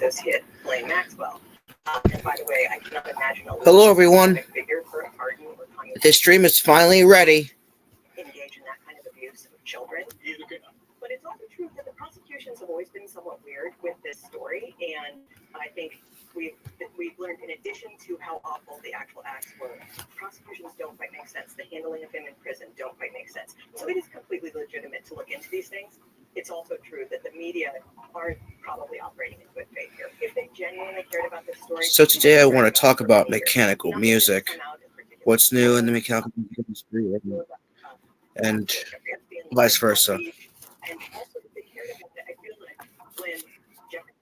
associate Blaine Maxwell. And by the way, I cannot imagine a Hello, everyone. figure for a pardon or This stream is finally ready. Engage in that kind of abuse of children. But it's also true that the prosecutions have always been somewhat weird with this story, and I think we've learned, in addition to how awful the actual acts were, prosecutions don't quite make sense. The handling of him in prison don't quite make sense. So it is completely legitimate to look into these things. It's also true that the media aren't probably operating in good faith here. If they genuinely cared about this story. So today I want to talk about mechanical music. What's new in the mechanical music industry, and vice versa. And also, if they cared about that, I feel like when Jeffrey.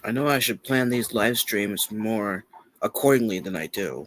I know I should plan these live streams more accordingly than I do.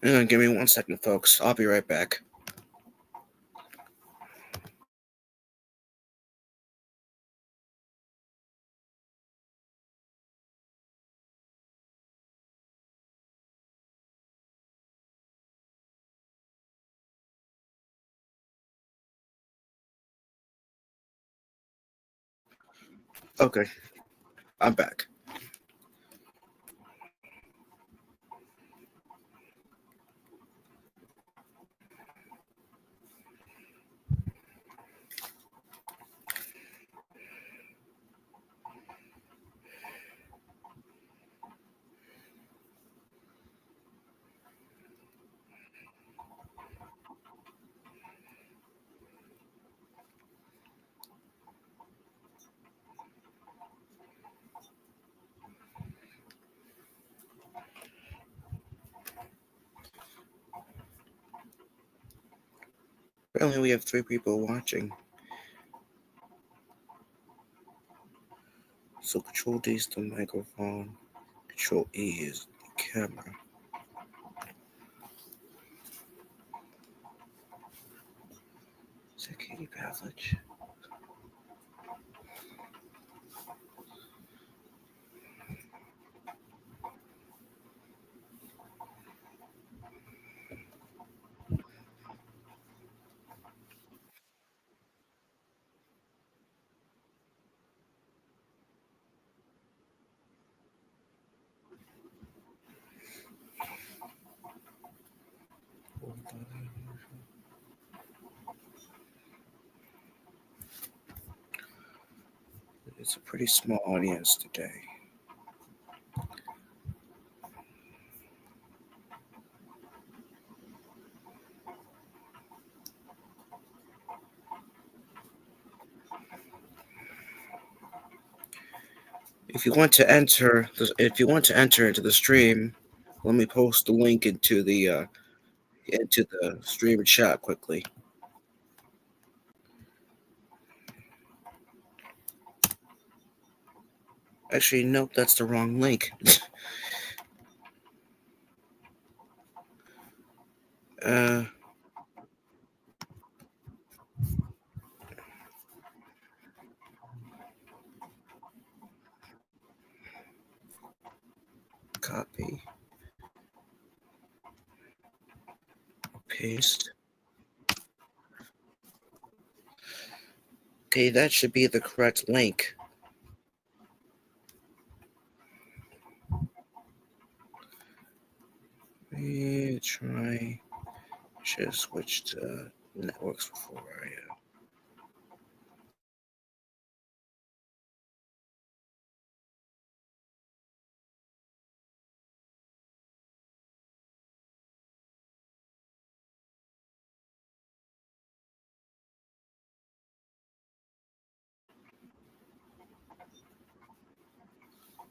Give me 1 second, folks. I'll be right back. Okay, I'm back. Apparently we have 3 people watching. So Control D is the microphone, Control E is the camera. Is that Katie Pavlich? It's a pretty small audience today. If you want to enter into the stream, let me post the link into the stream chat quickly. Actually, nope, that's the wrong link. Copy. Paste. Okay, that should be the correct link. me try. Should have switched networks before I.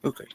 Okay.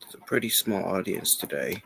It's a pretty small audience today.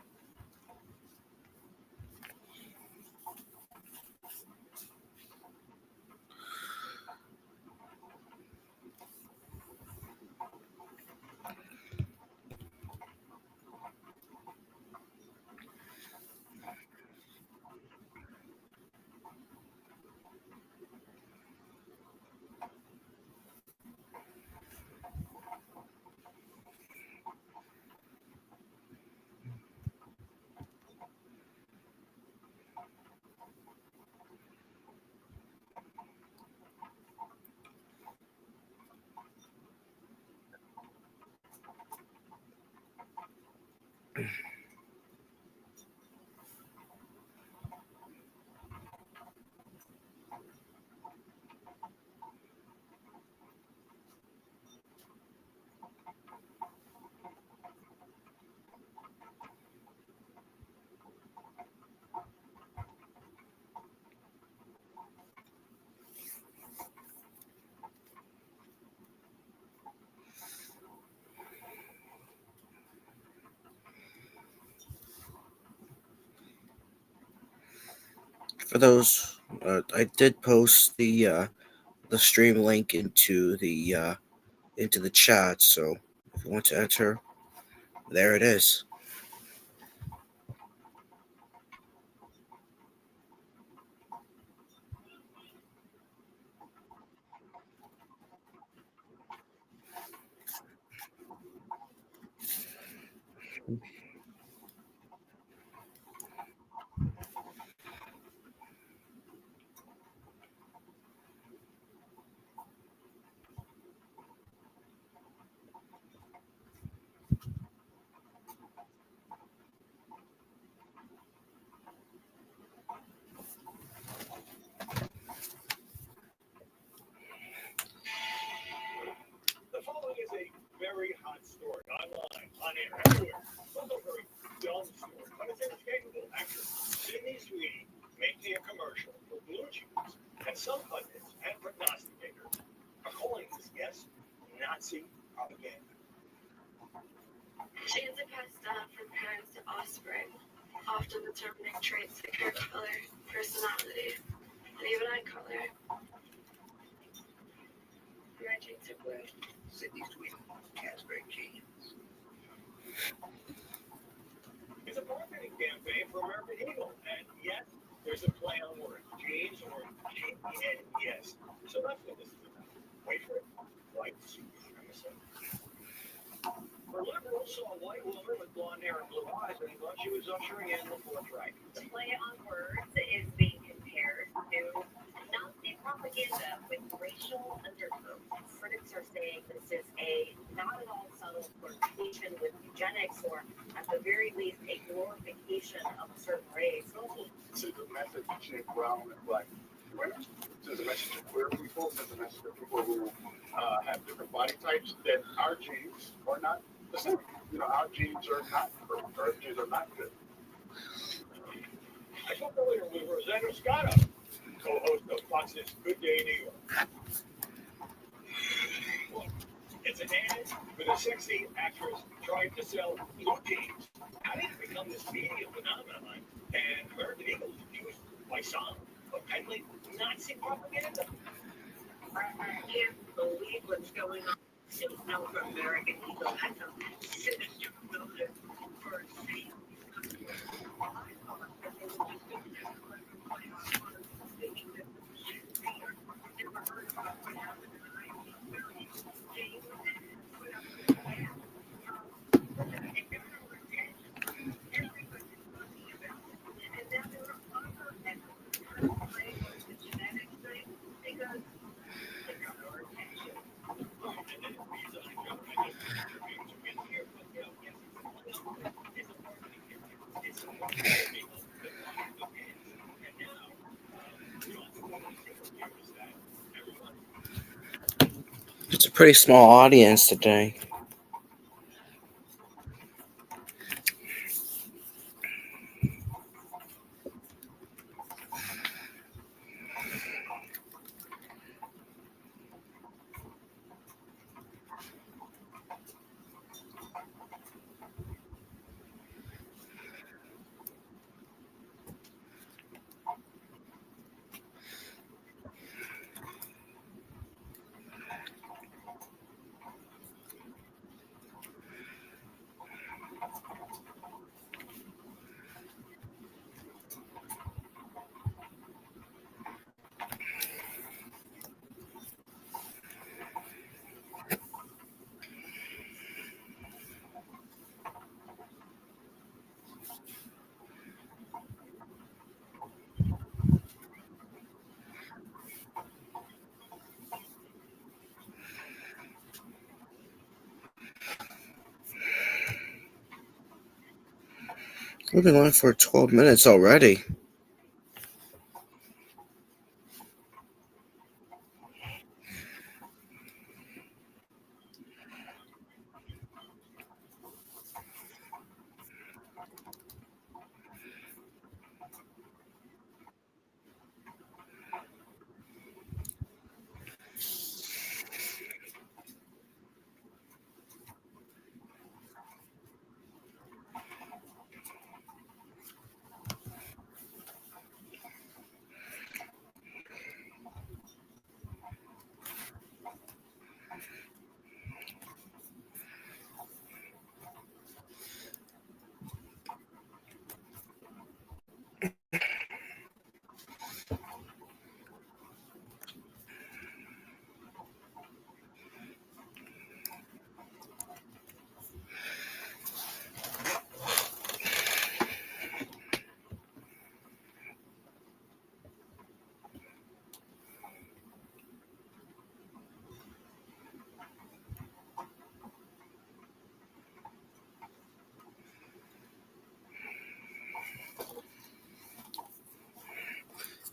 For those, I did post the stream link into the chat. So if you want to enter, there it is. The following is a very hot story online, on air, everywhere. It's also a very dumb story, but it's inescapable. Actor Sydney Sweeney making a commercial for Blue Chews, and some pundits and prognosticators are calling this, yes, Nazi propaganda. Shades of pasta from parents to offspring, often determining traits like hair color, personality, and even eye color. My genes are blue. Sydney Sweeney, Casper genes. It's a marketing campaign for American Eagle, and yes, there's a play on words, genes or G-E-N-E-S. So that's what this is about. Wait for it. White supremacy. For liberals saw a white woman with blonde hair and blue eyes, and thought she was ushering in the Fourth Reich. The play on words is being compared to Nazi propaganda with racial undertones. Critics are saying this is a not at all subtle flirtation with eugenics, or at the very least, a glorification of a certain race. Sends a message to brown and black women. Sends a message to queer people. Sends a message to people who have different body types that our genes are not the same. You know, our genes are not perfect. Our genes are not good. I spoke earlier with Rosanna Scotto, co-host of Fox's Good Day New York. Look, it's an ad with a sexy actress trying to sell blue jeans. How did it become this media phenomenon, and American Eagle is used by some, but peddling Nazi propaganda. I can't believe what's going on in South American Eagle. That's a sinister motive for sale. I thought that they would just do that. Never heard about what happened in the 1930s. James put up the plan. Everybody's talking about it. And now there are other experts playing with the genetic thing because they got our attention. It's a pretty small audience today. We've been on for 12 minutes already.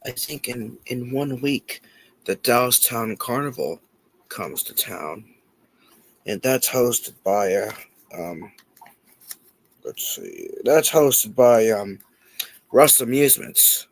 I think in 1 week, the Downtown Carnival comes to town, and that's hosted by Russ Amusements.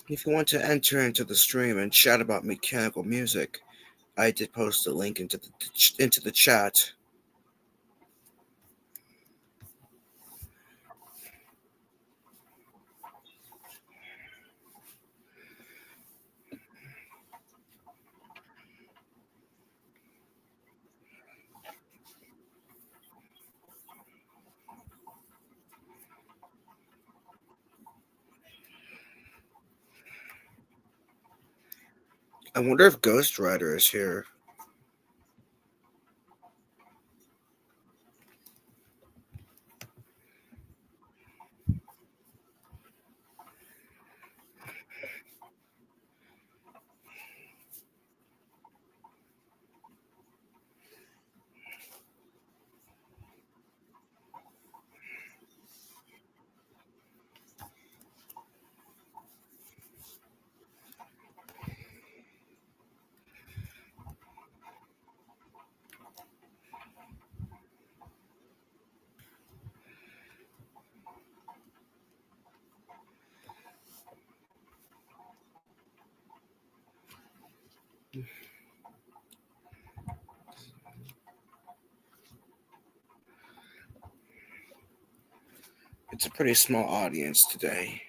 If you want to enter into the stream and chat about mechanical music, I did post a link into the chat. I wonder if Ghost Rider is here. It's a pretty small audience today.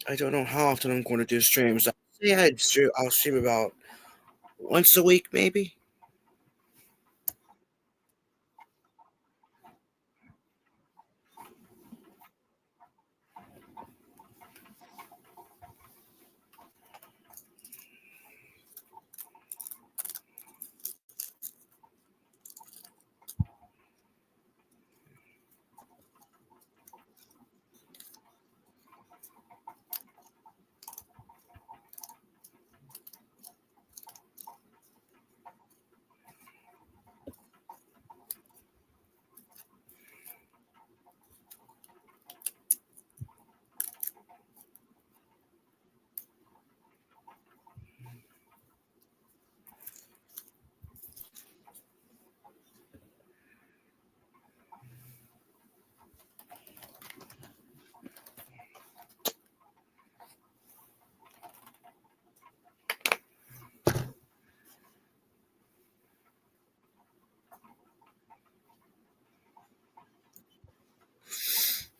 I don't know how often I'm going to do streams. I'll stream about once a week, maybe.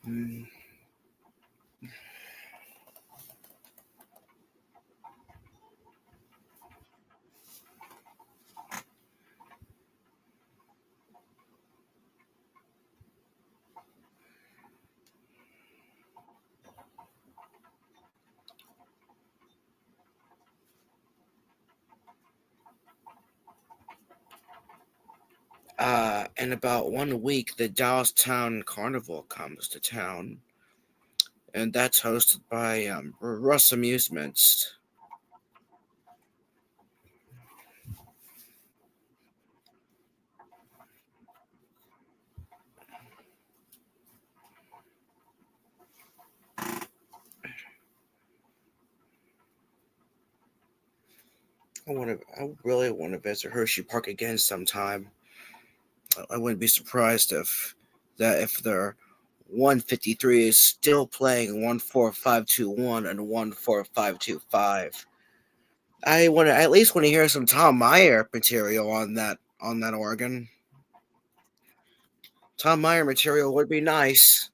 Hmm. In about 1 week, the Dallas Town Carnival comes to town, and that's hosted by Russ Amusements. I really want to visit Hershey Park again sometime. I wouldn't be surprised if their 153 is still playing 14521 and 14525. I at least want to hear some Tom Meyer material on that organ. Tom Meyer material would be nice.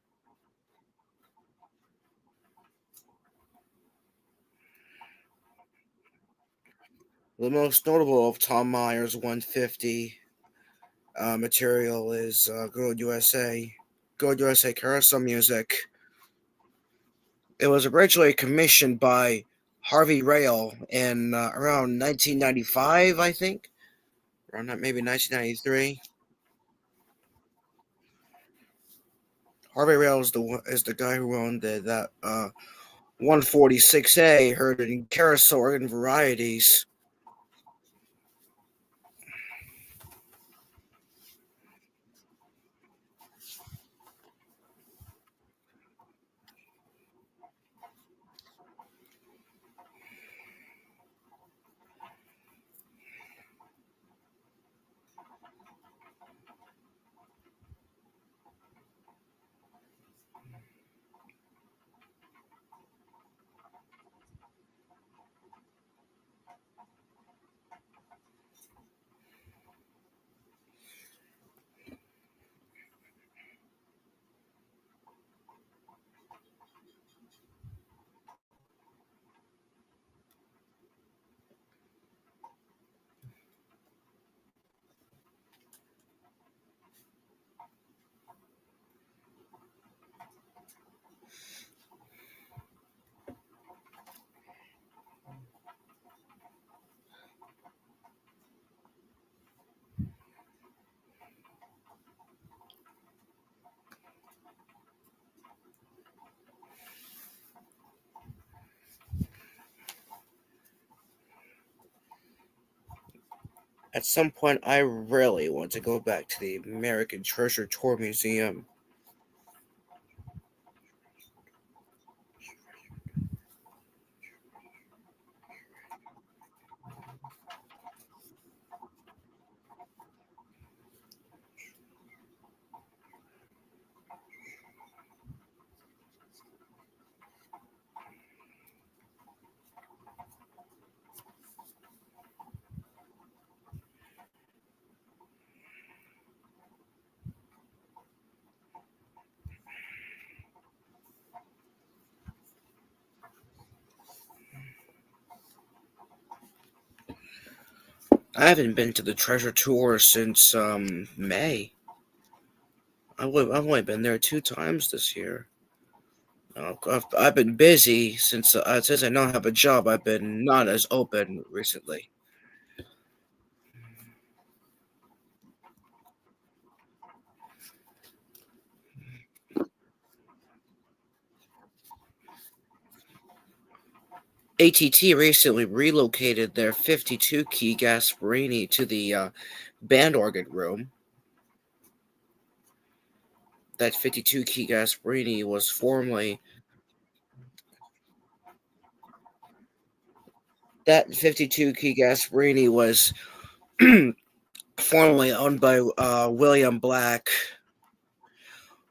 The most notable of Tom Meyer's 150 material is Good USA. Good USA Carousel Music. It was originally commissioned by Harvey Rail in around 1995, I think. Around that, maybe 1993. Harvey Rail is the guy who owned that 146A heard in carousel organ varieties. At some point, I really want to go back to the American Treasure Tour Museum. I haven't been to the Treasure Tour since May. I've only been there 2 times this year. I've been busy since I don't have a job. I've been not as open recently. ATT recently relocated their 52 key Gasparini to the band organ room. That 52 key Gasparini was formerly that 52 key Gasparini was formerly owned by William Black.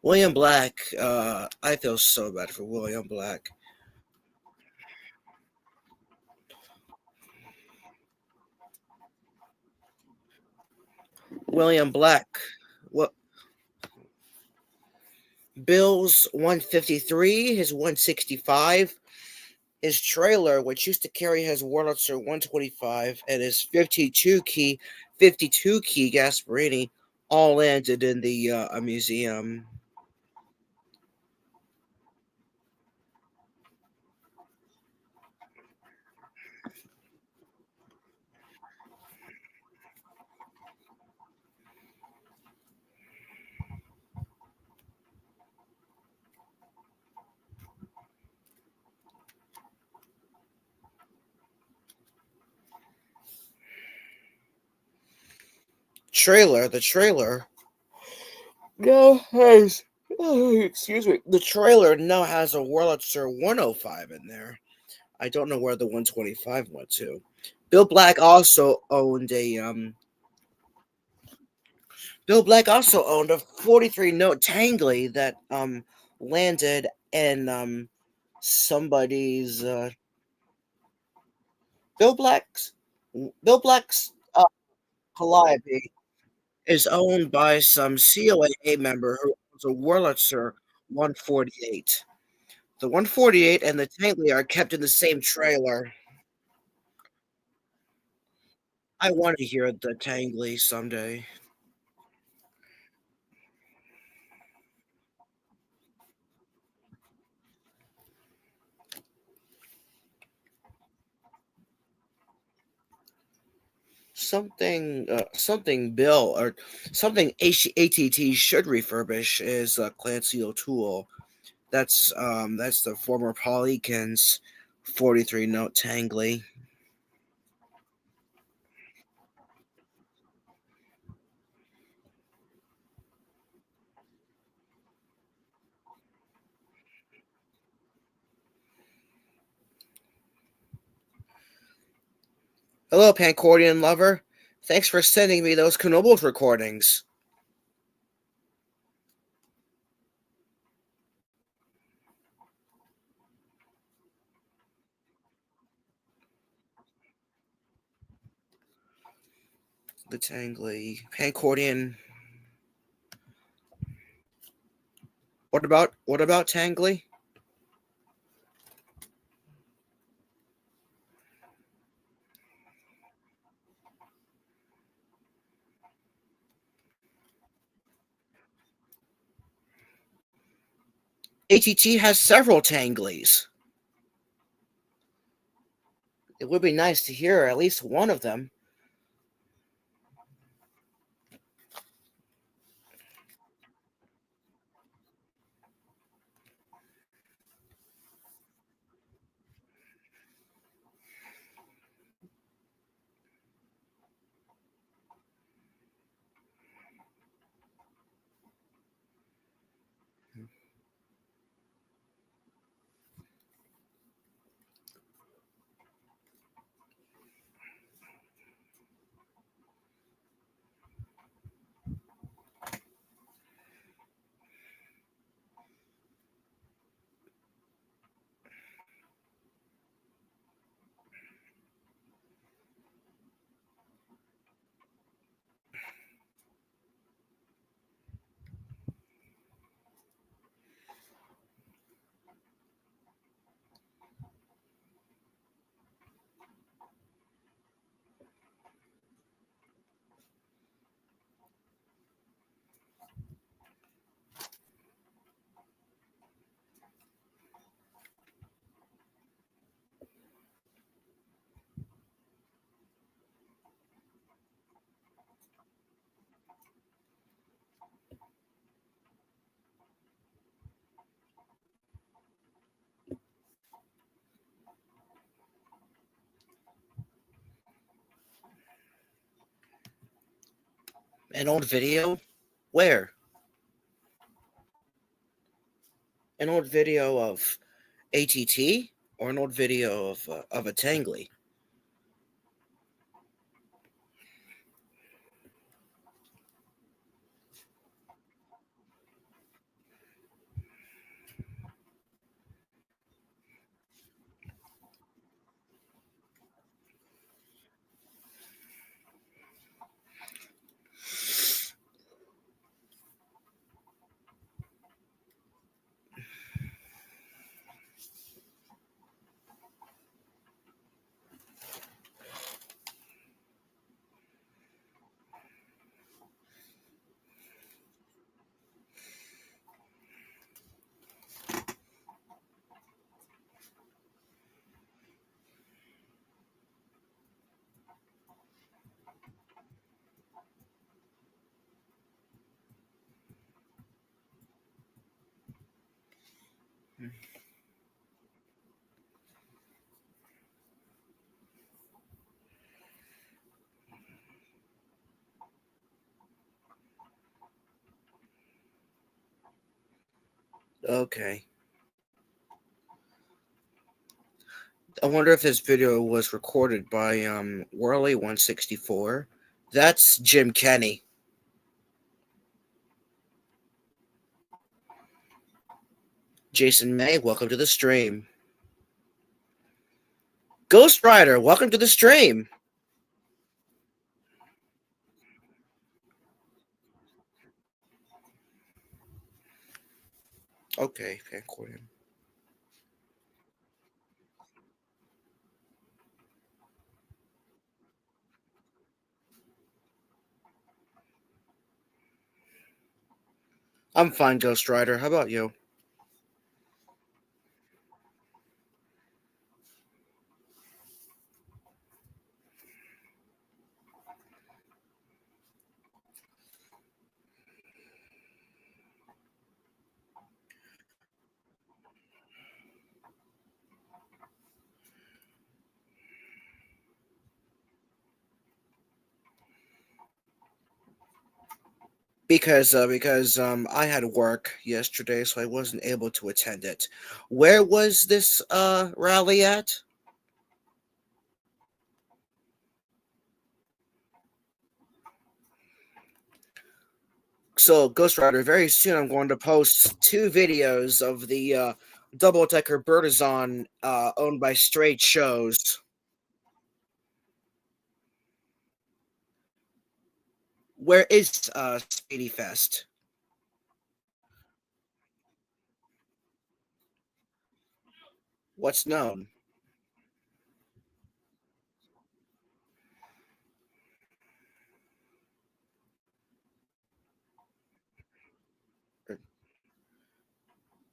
William Black, I feel so bad for William Black. William Black, what Bill's 153, his 165, his trailer, which used to carry his Wurlitzer 125 and his 52 key Gasparini, all landed in the museum. The trailer now has, excuse me, the trailer now has a Wurlitzer 105 in there. I don't know where the 125 went to. Bill Black also owned a 43 note Tangley that landed in somebody's Bill Black's Bill Black's Calliope is owned by some COA member who owns a Wurlitzer 148. The 148 and the Tangley are kept in the same trailer. I want to hear the Tangley someday. Something Bill or something ATT should refurbish is Clancy O'Toole. That's the former Paul Eakins 43 note Tangley. Hello, Pancordian lover. Thanks for sending me those Knobles recordings. The Tangley. Pancordian. What about Tangley? ATT has several Tangleys. It would be nice to hear at least one of them. An old video? Where? An old video of ATT or an old video of a Tangly? Okay. I wonder if this video was recorded by Worley164. That's Jim Kenny. Jason May, welcome to the stream. Ghost Rider, welcome to the stream. Okay, Fancordian. I'm fine, Ghost Rider. How about you? Because I had work yesterday, so I wasn't able to attend it. Where was this rally at? So, Ghost Rider, very soon I'm going to post 2 videos of the double-decker Birtazon owned by Straight Shows. Where is Speedy Fest? What's known?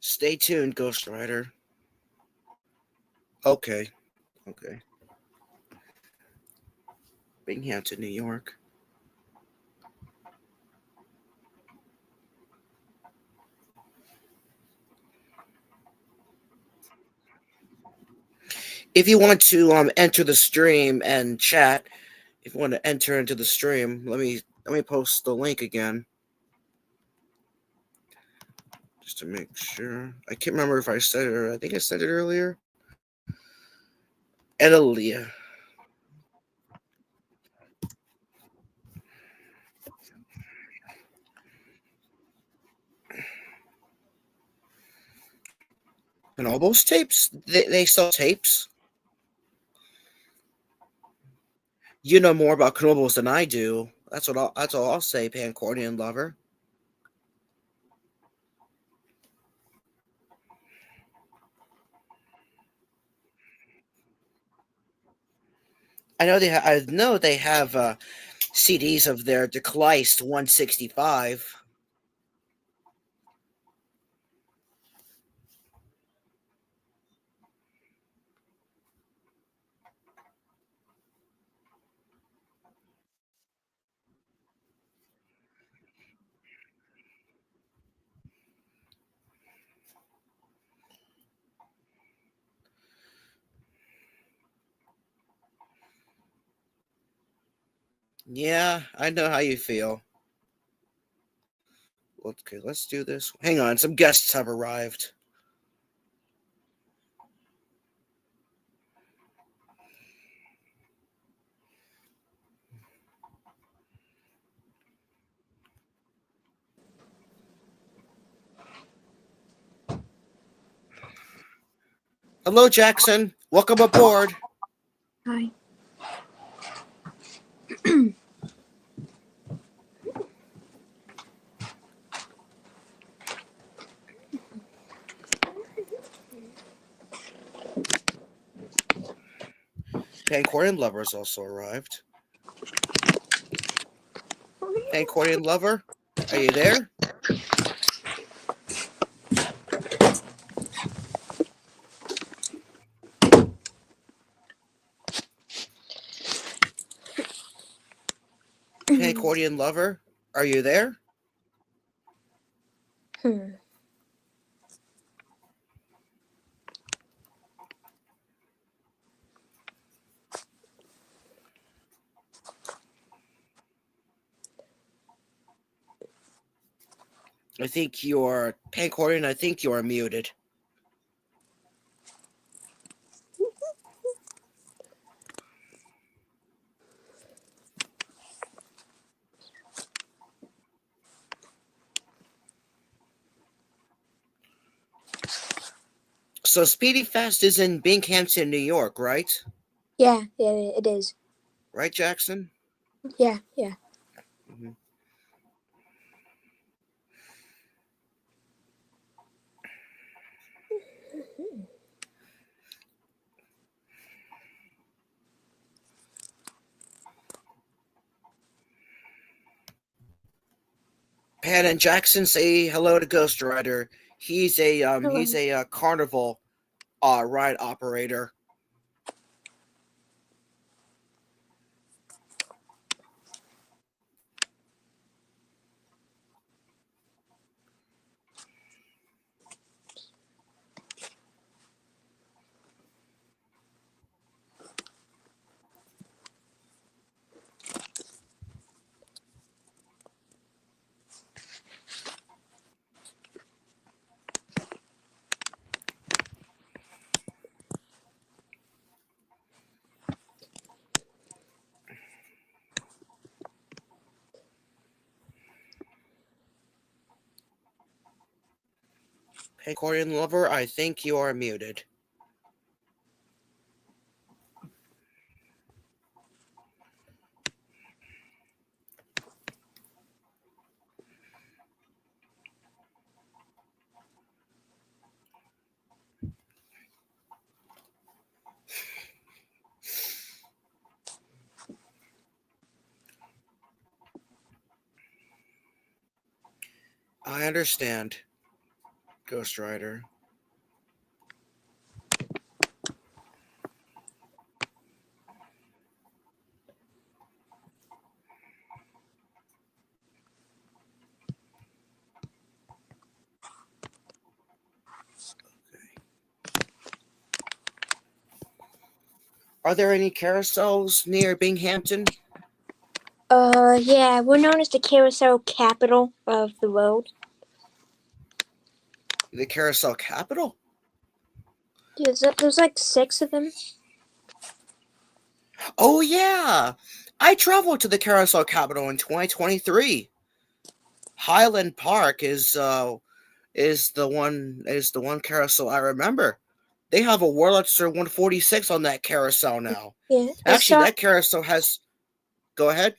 Stay tuned, Ghost Rider. Okay. Binghamton, New York. If you want to enter the stream and chat, if you want to enter into the stream, let me post the link again. Just to make sure. I can't remember if I said it or I think I said it earlier. Edalia. Knobles tapes? They sell tapes? You know more about Knobles than I do. That's all I'll say, Pancordian lover. I know they have CDs of their Decleist 165. Yeah, I know how you feel. Okay, let's do this. Hang on, some guests have arrived. Hello, Jackson. Welcome aboard. Hi. Pancorian Lover's also arrived. Pancorian Lover, are you there? Pancorian Lover, are you there? I think you're Pancorian. I think you are muted. So Speedy Fest is in Binghamton, New York, right? Yeah, it is. Right, Jackson? Yeah. Mm-hmm. Pan and Jackson, say hello to Ghost Rider. He's a carnival ride operator. Pancorian Lover, I think you are muted. I understand, Ghost Rider. Are there any carousels near Binghamton? Yeah, we're known as the carousel capital of the world. The carousel capital? There's like 6 of them. Oh yeah, I traveled to the carousel capital in 2023. Highland Park is the one carousel I remember. They have a Wurlitzer 146 on that carousel now. Yeah. Actually, that carousel has. Go ahead.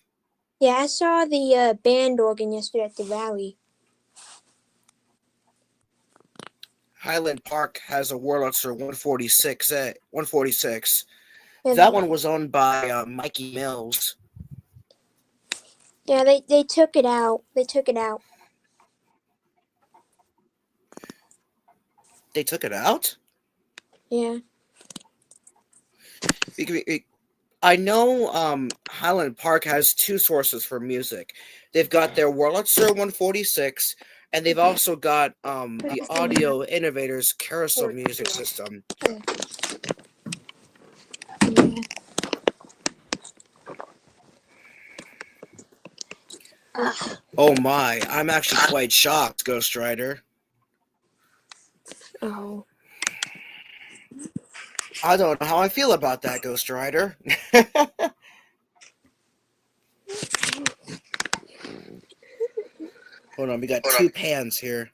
Yeah, I saw the band organ yesterday at the rally. Highland Park has a Wurlitzer 146. 146. Yeah, That one was owned by Mikey Mills. Yeah, they took it out. They took it out. They took it out? Yeah. I know Highland Park has 2 sources for music. They've got their Wurlitzer 146, and they've also got the Audio Innovators Carousel Music System. Yeah. Oh my, I'm actually quite shocked, Ghost Rider. Oh. I don't know how I feel about that, Ghost Rider. Hold on, we got two pans here.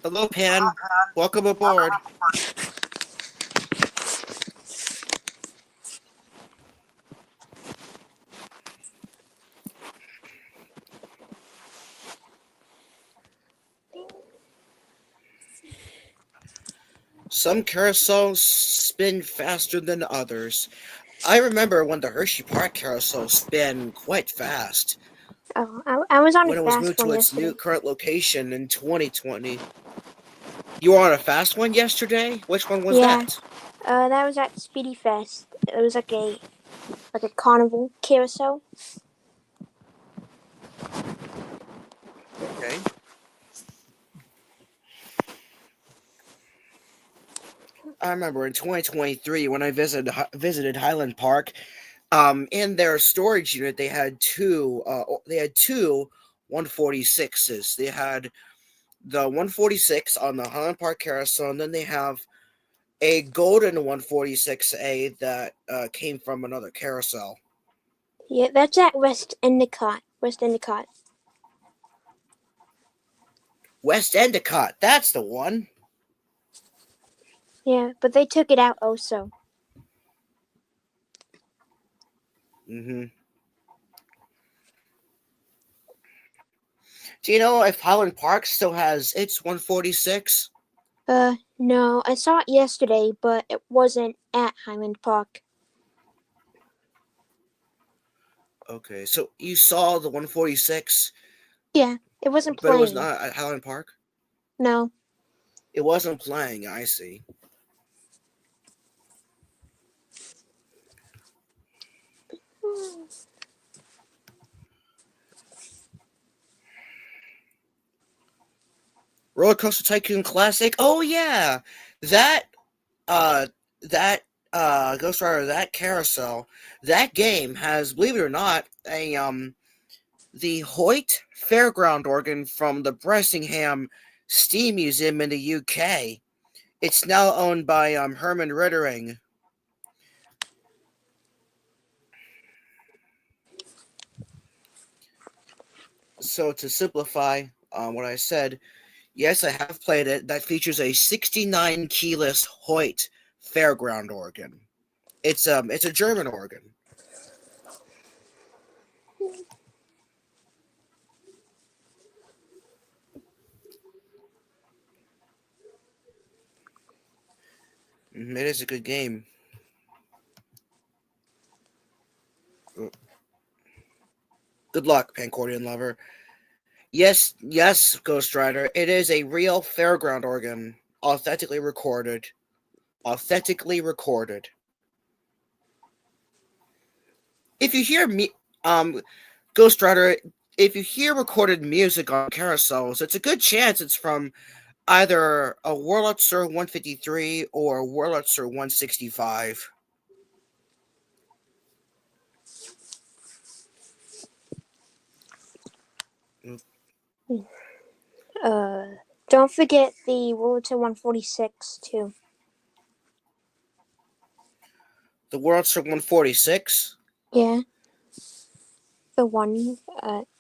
Hello, Pan. Welcome aboard. Some carousels spin faster than others. I remember when the Hershey Park carousel spin quite fast Oh, I was on a when it was fast moved one to its yesterday. new current location in 2020. You were on a fast one yesterday? Which one was Yeah. that? That was at Speedy Fest. It was like a carnival carousel. Okay. I remember in 2023 when I visited Highland Park. In their storage unit, they had two 146s. They had the 146 on the Highland Park Carousel, and then they have a golden 146A that came from another carousel. Yeah, that's at West Endicott. West Endicott. West Endicott, that's the one. Yeah, but they took it out also. Mm-hmm. Do you know if Highland Park still has its 146? No, I saw it yesterday, but it wasn't at Highland Park. Okay, so you saw the 146, Yeah, it wasn't but it was playing. not at Highland Park? No. It wasn't playing, I see. Roller Coaster Tycoon Classic. Oh yeah, that that Ghost Rider, that carousel, that game has, believe it or not, a the Hoyt Fairground organ from the Bressingham Steam Museum in the UK. It's now owned by Herman Rittering. So to simplify what I said, yes, I have played it. That features a 69 keyless Hoyt Fairground organ. It's a German organ. It is a good game. Good luck, Pancordian lover. Yes, Ghost Rider. It is a real fairground organ, authentically recorded. Authentically recorded. If you hear me, Ghost Rider, if you hear recorded music on carousels, it's a good chance it's from either a Wurlitzer 153 or a Wurlitzer 165. Don't forget the Wurlitzer 146 too. The Wurlitzer 146? Yeah. The one,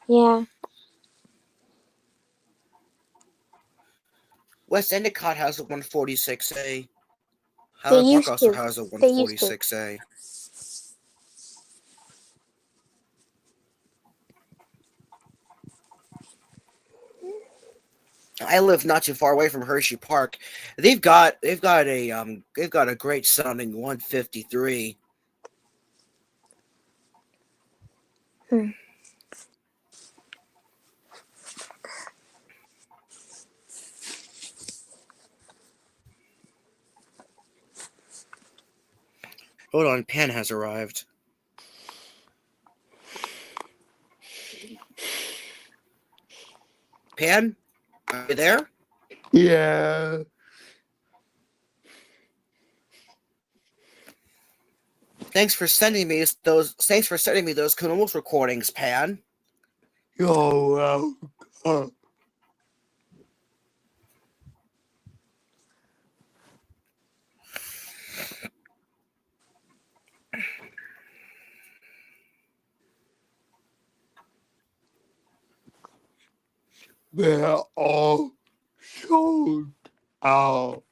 yeah. West Endicott has a 146A. They Highland Park used also to. has a They used to. 146A. I live not too far away from Hershey Park. They've got a great sounding 153. Hmm. Hold on, Pan has arrived. Pan, are you there? Yeah. Thanks for sending me those Columbus recordings, Pan. You're welcome. They're all sold out.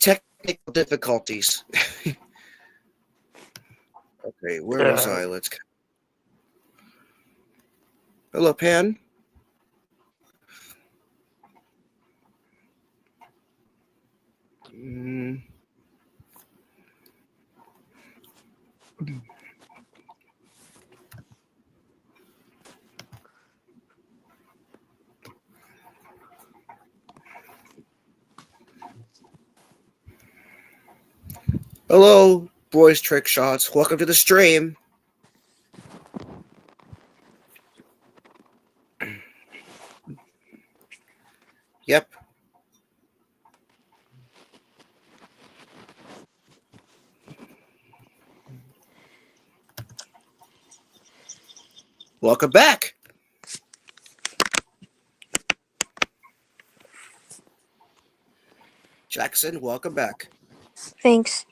Technical difficulties. Okay, where was I? Hello, Pan. Hello, boys trick shots. Welcome to the stream. Yep. Welcome back. Jackson, welcome back. Thanks.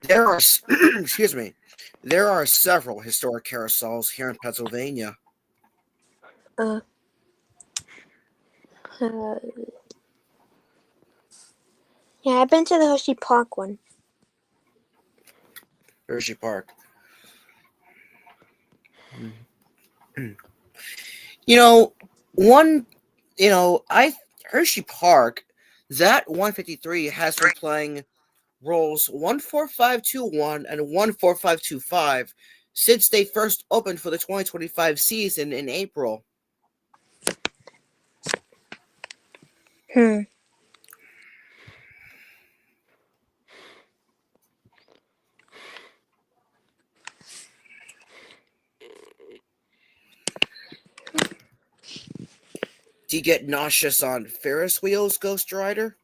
There are, excuse me, there are several historic carousels here in Pennsylvania. Uh, yeah, I've been to the Hershey Park one. Hershey Park. Hershey Park, that 153 has been playing rolls 14521 and 14525 since they first opened for the 2025 season in April. Do you get nauseous on Ferris wheels, Ghost Rider?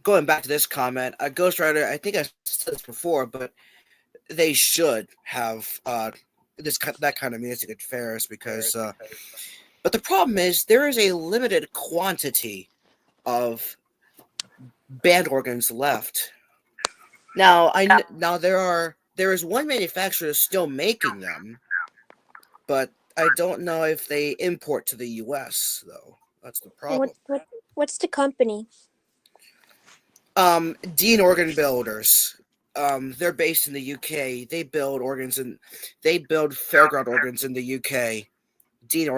going back to this comment, Ghost Rider, I think I said this before, but they should have that kind of music at fairs because. But the problem is there is a limited quantity of band organs left. Now there is one manufacturer still making them, but I don't know if they import to the U.S. though. That's the problem. What's the company? Dean Organ Builders. They're based in the UK. They build fairground organs in the UK. Dean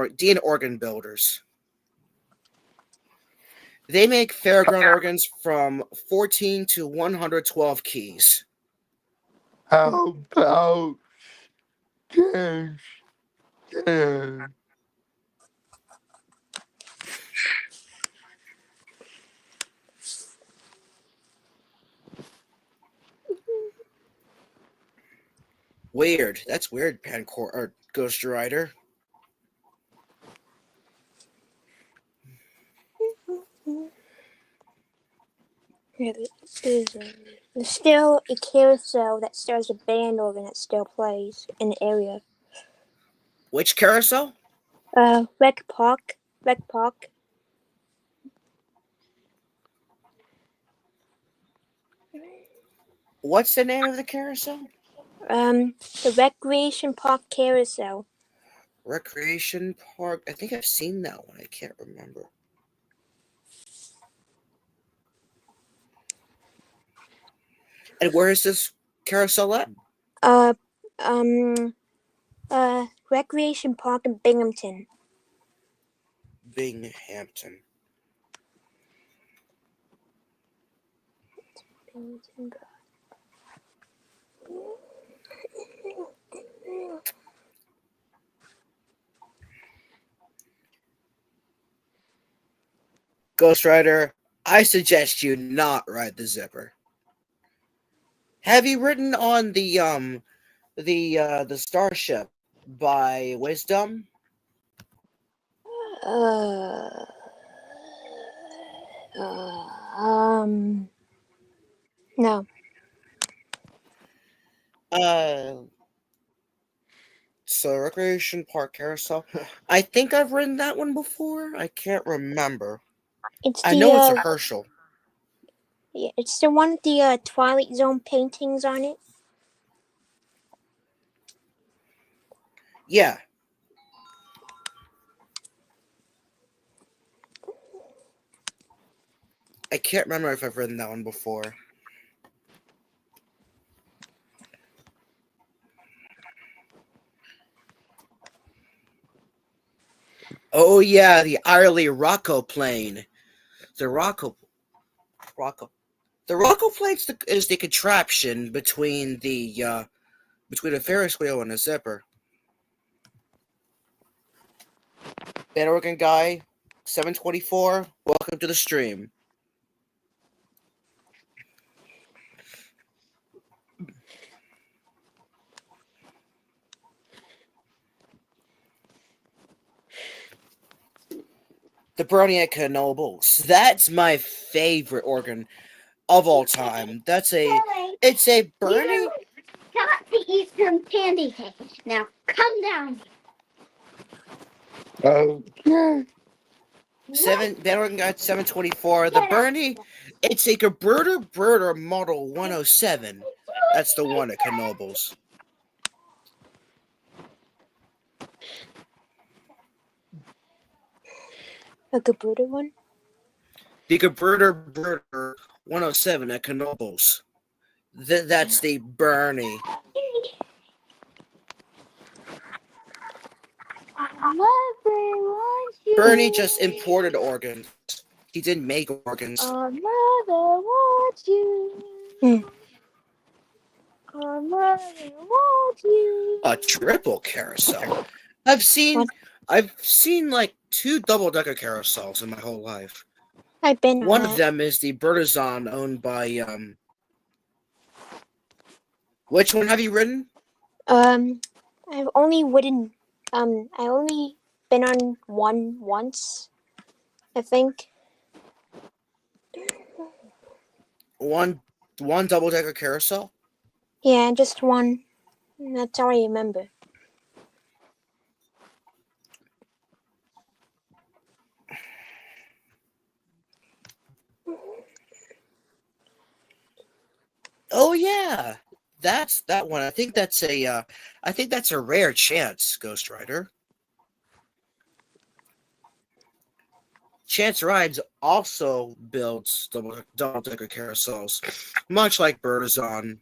Organ Builders. They make fairground organs from 14 to 112 keys. How about this? Weird. That's weird, Pancor or Ghost Rider. Yeah, there's still a carousel that stars a band organ that still plays in the area. Which carousel? Rec Park. What's the name of the carousel? The Recreation Park Carousel. Recreation Park. I think I've seen that one. I can't remember. And where is this carousel at? Recreation Park in Binghamton. Binghamton. Ghost Rider, I suggest you not ride the zipper. Have you ridden on the Starship by Wisdom? No. So Recreation Park Carousel. I think I've ridden that one before. I can't remember. I know it's a Herschel. Yeah, it's the one with the Twilight Zone paintings on it. Yeah. I can't remember if I've ridden that one before. Oh yeah, the Irely Rocco plane. The Rocco plane is the contraption between a Ferris wheel and a zipper. Band organ guy, 724. Welcome to the stream. The Bernie at Knobles. That's my favorite organ of all time. It's a Bernie. Got to eat some candy canes. Now come down. Okay. Band organ guy 724. The Bernie. It's a Gerberter Model 107. That's the one at Knobles. A Gerberter one? The Gerberter 107 at Knobles. That's the Bernie. Bernie just imported organs. He didn't make organs. Our mother wants you. Our mother wants you. A triple carousel. I've seen like 2 double-decker carousels in my whole life. I've been One of them is the Bertizan owned by Which one have you ridden? I've only ridden I only been on one once, I think. one double decker carousel. Yeah, just one. That's all I remember. Oh yeah, that's that one. I think that's a rare chance, Ghost Rider. Chance Rides also builds double decker carousels, much like Bertazon.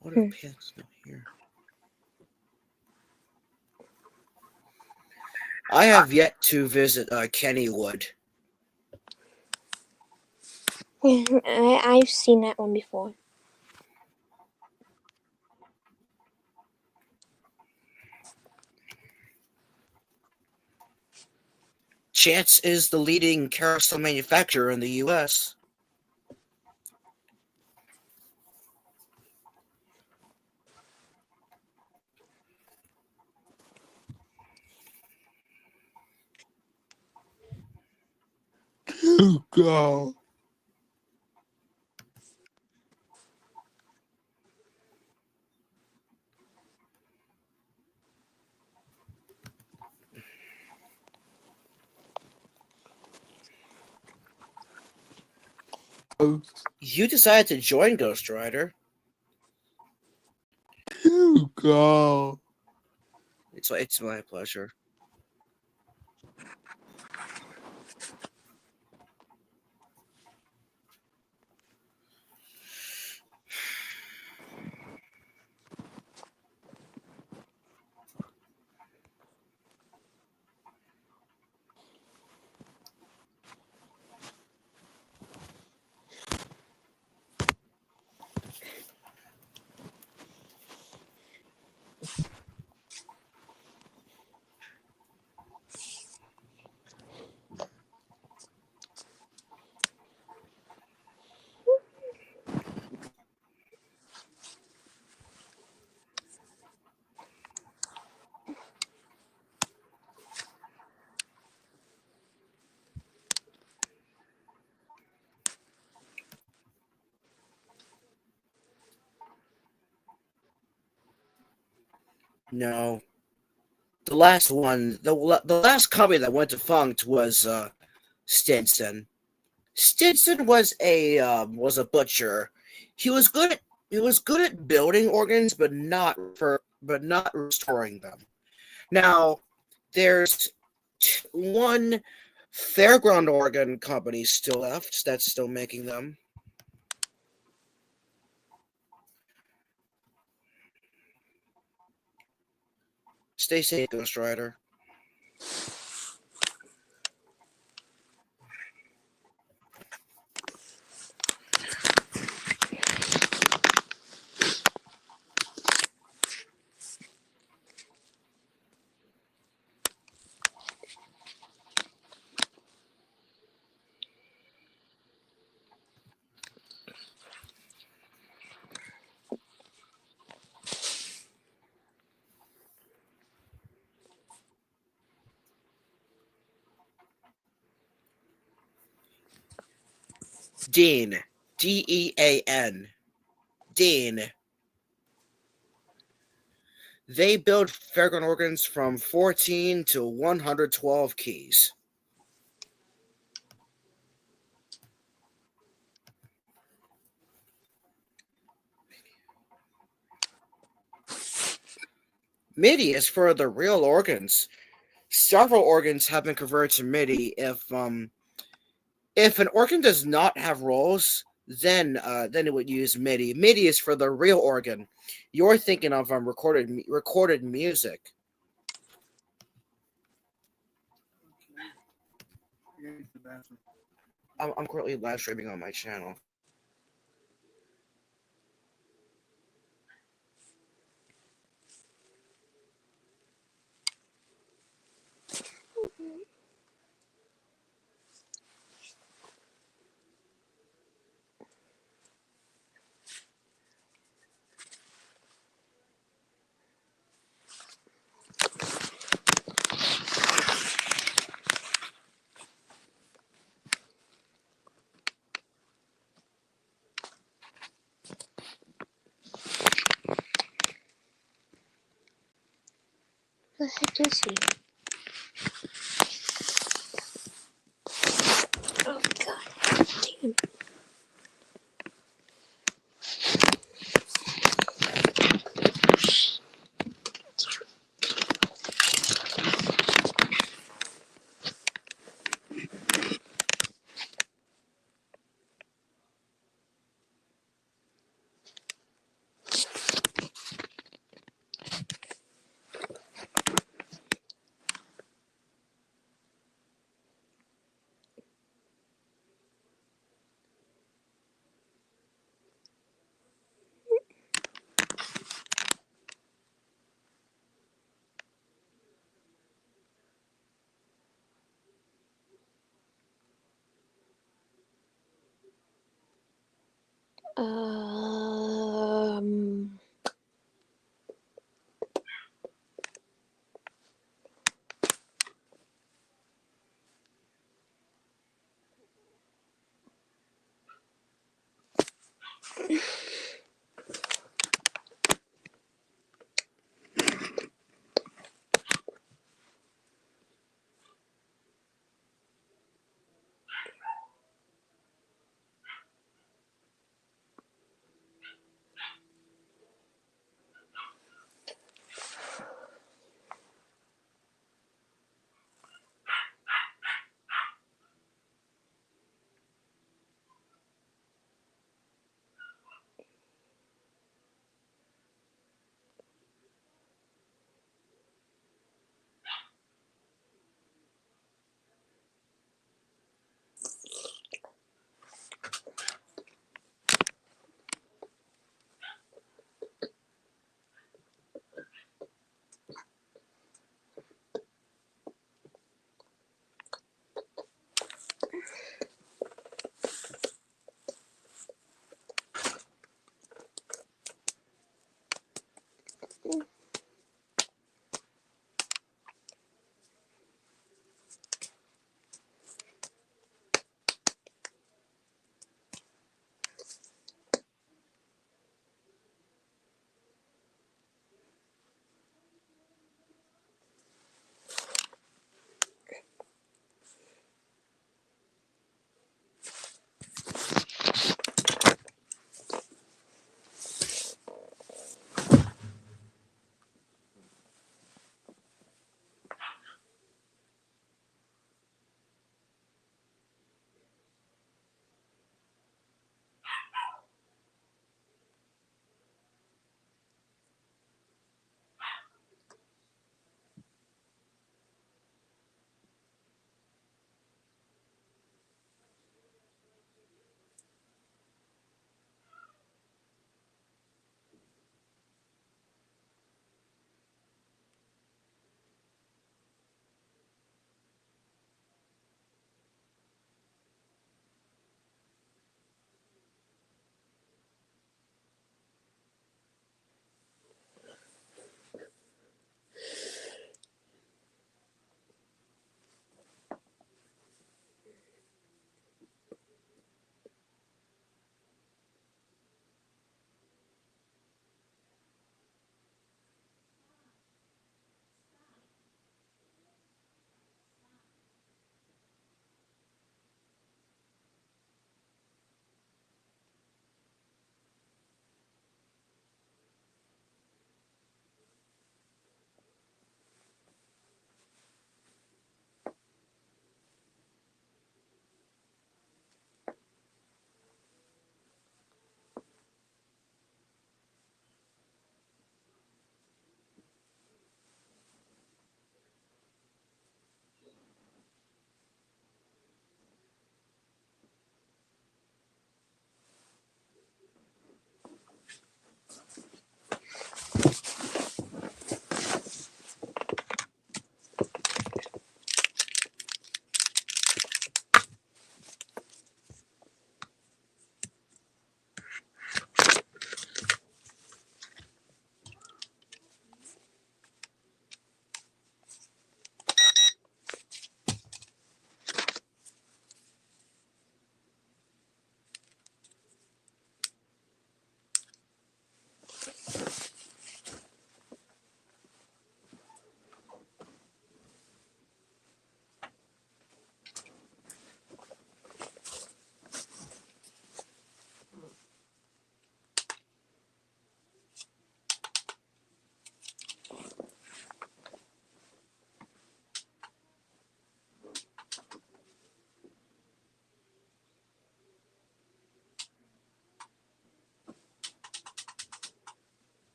What are pants not here? I have yet to visit Kennywood. I've seen that one before. Chance is the leading carousel manufacturer in the U.S. Go. You decided to join Ghost Rider. Go. It's my pleasure. No, the last one, the last company that went defunct was Stinson. Stinson was a butcher. He was good at building organs, but not restoring them. Now, there's one fairground organ company still left that's still making them. Stay safe, Ghost Rider. Dean. Dean. Dean. They build fairground organs from 14 to 112 keys. MIDI is for the real organs. Several organs have been converted to MIDI. If an organ does not have rolls, then it would use MIDI. MIDI is for the real organ. You're thinking of recorded music. I'm currently live streaming on my channel. The heck is he? Oh god. Damn. Um.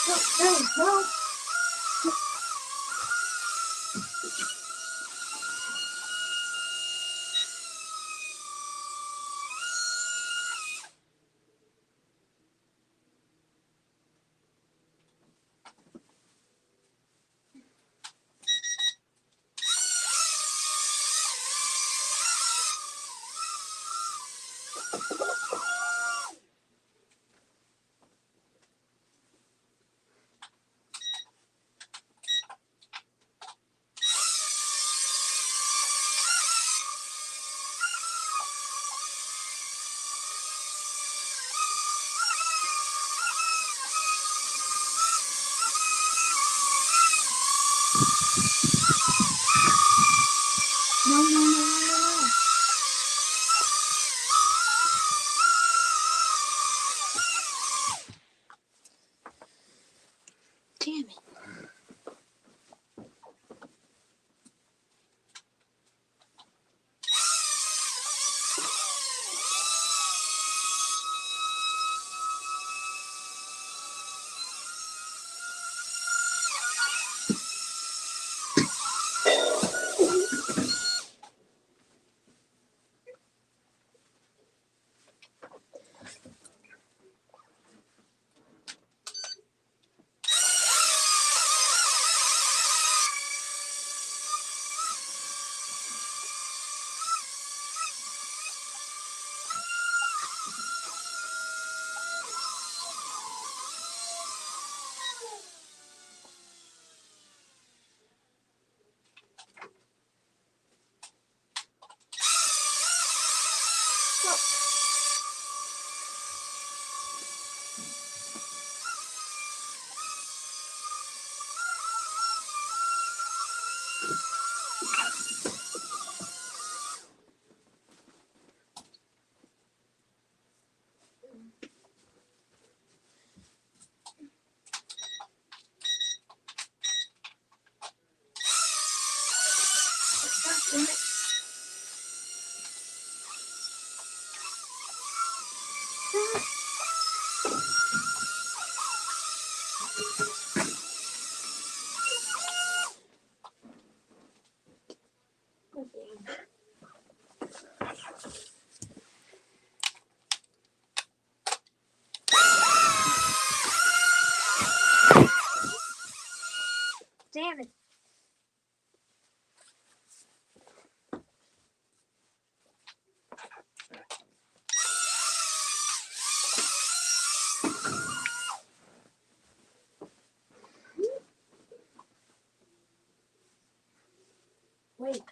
No. No. Damn it. Damn it. Wait.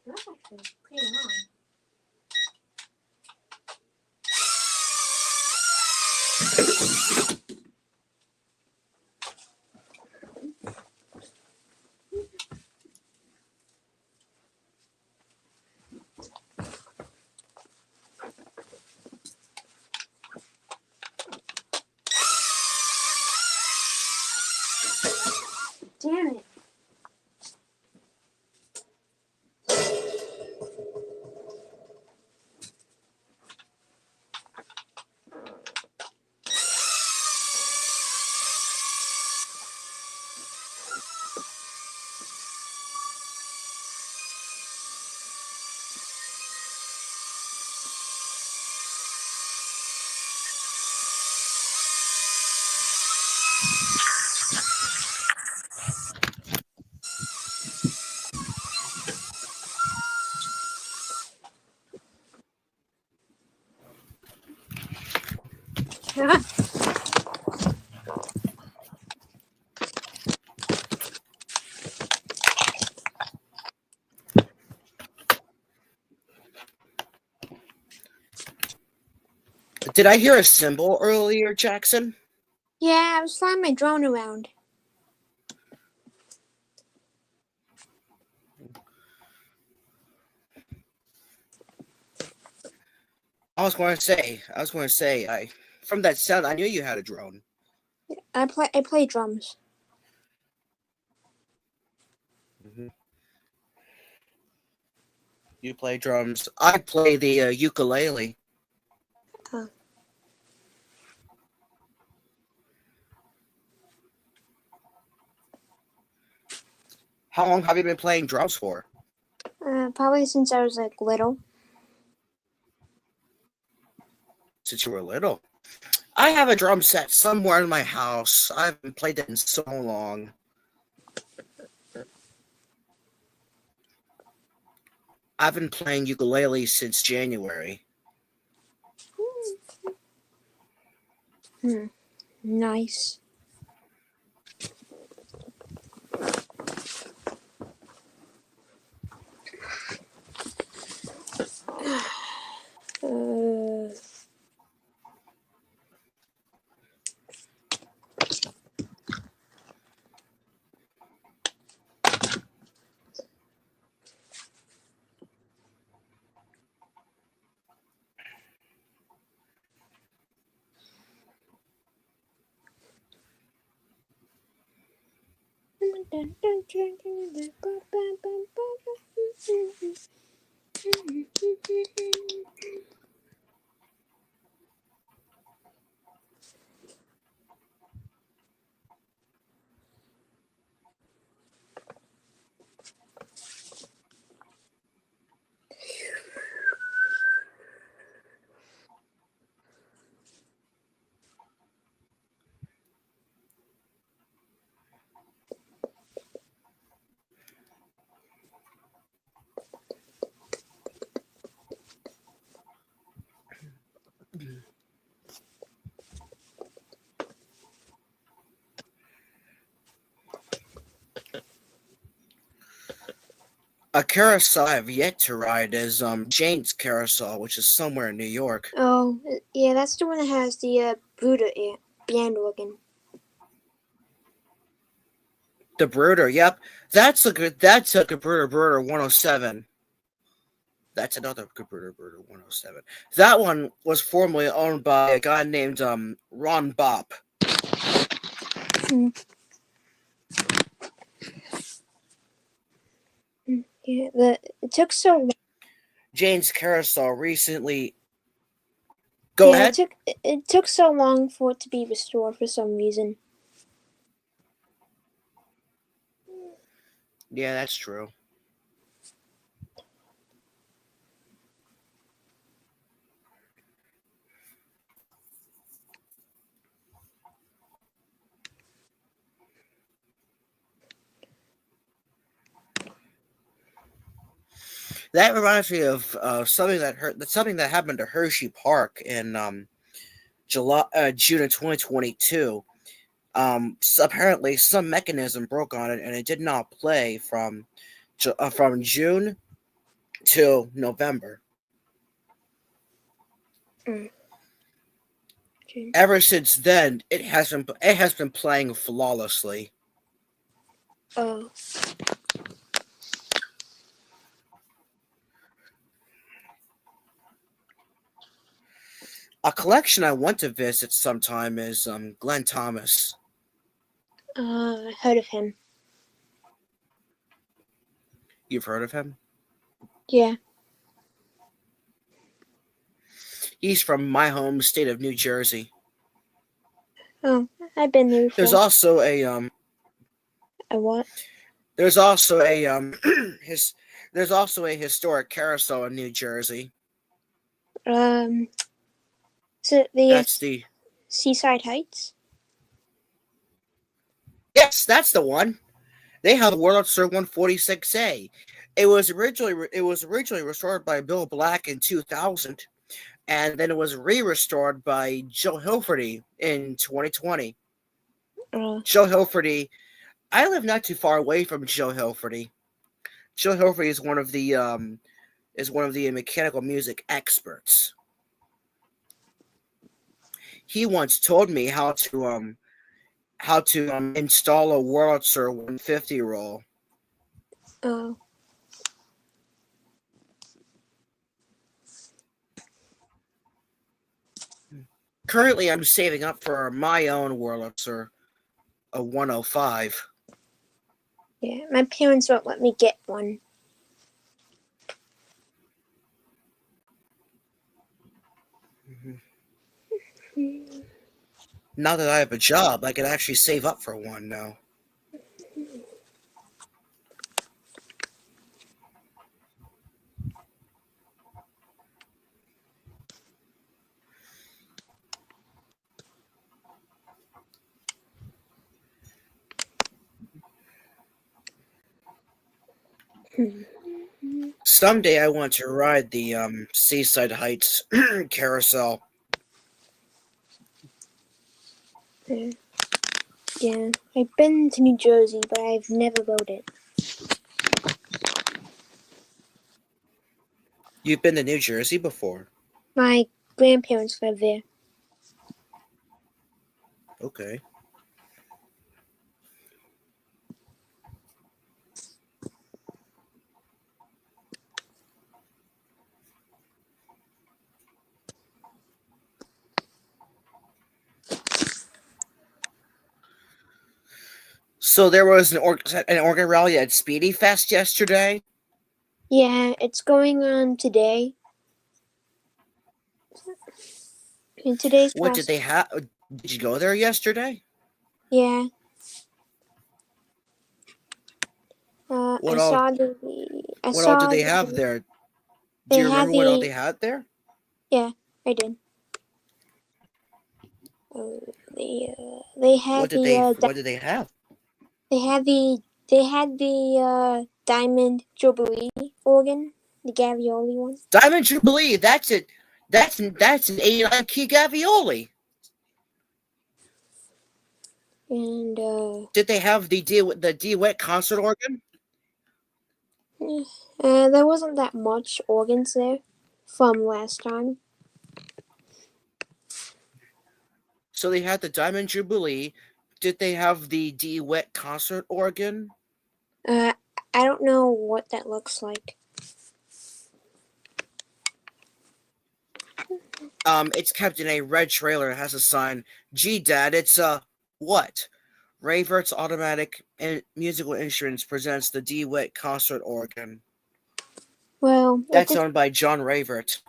That's actually pretty long. Damn it. Did I hear a cymbal earlier, Jackson? Yeah, I was flying my drone around. I was going to say, from that sound, I knew you had a drone. I play drums. Mm-hmm. You play drums. I play the ukulele. Oh. How long have you been playing drums for? Probably since I was like little. Since you were little. I have a drum set somewhere in my house. I haven't played it in so long. I've been playing ukulele since January. Nice. A carousel I've yet to ride is Jane's Carousel, which is somewhere in New York. Oh, yeah, that's the one that has the Bruder band organ. The Bruder, yep. That's a Bruder 107. That's another Bruder 107. That one was formerly owned by a guy named Ron Bopp. Yeah, it took so long. Jane's Carousel recently. Go ahead. It took so long for it to be restored for some reason. Yeah, that's true. That reminds me of something that happened to Hershey Park in June of 2022. So apparently, some mechanism broke on it, and it did not play from June till November. Ever since then, it has been playing flawlessly. Oh. A collection I want to visit sometime is Glenn Thomas. I heard of him. You've heard of him? Yeah. He's from my home state of New Jersey. Oh, I've been there before. There's also a A what? There's also a there's also a historic carousel in New Jersey. So That's the Seaside Heights? Yes, that's the one. They have Wurlitzer 146A. It was originally restored by Bill Black in 2000. and then it was re-restored by Joe Hilferty in 2020. Joe Hilferty, I live not too far away from Joe Hilferty. Joe Hilferty is one of the mechanical music experts. He once told me how to install a Wurlitzer 150 roll. Oh. Currently, I'm saving up for my own Wurlitzer, a 105. Yeah, my parents won't let me get one. Now that I have a job, I can actually save up for one now. Someday I want to ride the Seaside Heights carousel. Yeah, I've been to New Jersey, but I've never rode it. You've been to New Jersey before? My grandparents live there. Okay. So there was an organ rally at Speedy Fest yesterday? Yeah, it's going on today. In today's What did they have? Did you go there yesterday? Yeah. What I all? saw the. I What saw all did they the, have there? Do they you had remember what all the- they had there? Yeah, I did. They had What did they have? They had the Diamond Jubilee organ, the Gavioli one. Diamond Jubilee. That's it. That's an 89 key Gavioli. And Did they have the DeWitt concert organ? there wasn't that much organs there from last time. So they had the Diamond Jubilee. Did they have the DeWitt concert organ? I don't know what that looks like. It's kept in a red trailer. It has a sign. Gee, Dad, it's what? Rayvert's Automatic Musical Instruments presents the DeWitt concert organ. Well, That's owned by John Rayvert.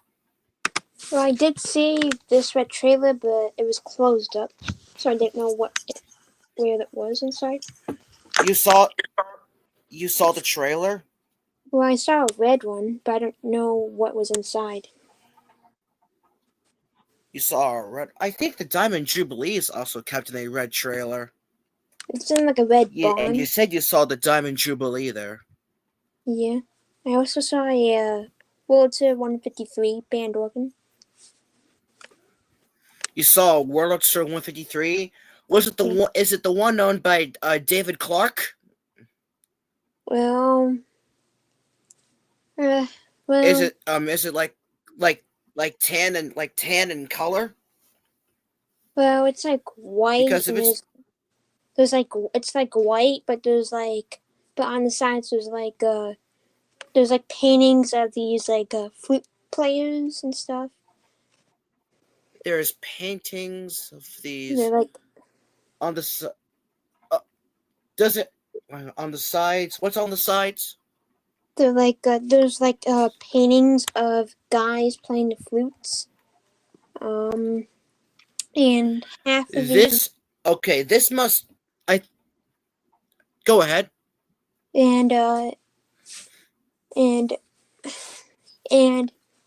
Well, I did see this red trailer, but it was closed up, so I didn't know where it was inside. You saw the trailer? Well, I saw a red one, but I don't know what was inside. You saw a red. I think the Diamond Jubilee is also kept in a red trailer. It's in like a red barn. And you said you saw the Diamond Jubilee there. Yeah. I also saw a Wurlitzer 153 band organ. You saw a Wurlitzer 153? Was it the one? Is it the one owned by David Clark? Well, Is it like tan in color? Well, it's like white. Because if it's it's like white, but but on the sides there's like paintings of these flute players and stuff. There's paintings of these. They're like on the does it on the sides? What's on the sides? They're like there's paintings of guys playing the flutes. And half of this. Okay, this must. Go ahead. And I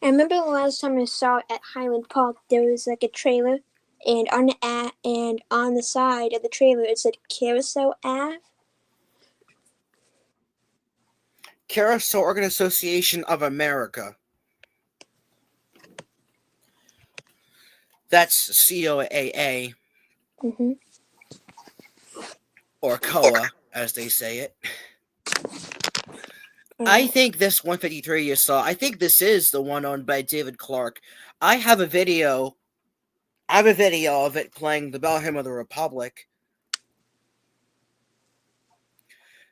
remember the last time I saw it at Highland Park, there was like a trailer, and on the side of the trailer it said Carousel Ave. Carousel Organ Association of America. That's COAA, Mm-hmm. or COA, as they say it. I think this 153 you saw, I think this is the one owned by David Clark. I have a video of it playing the Battle Hymn of the Republic.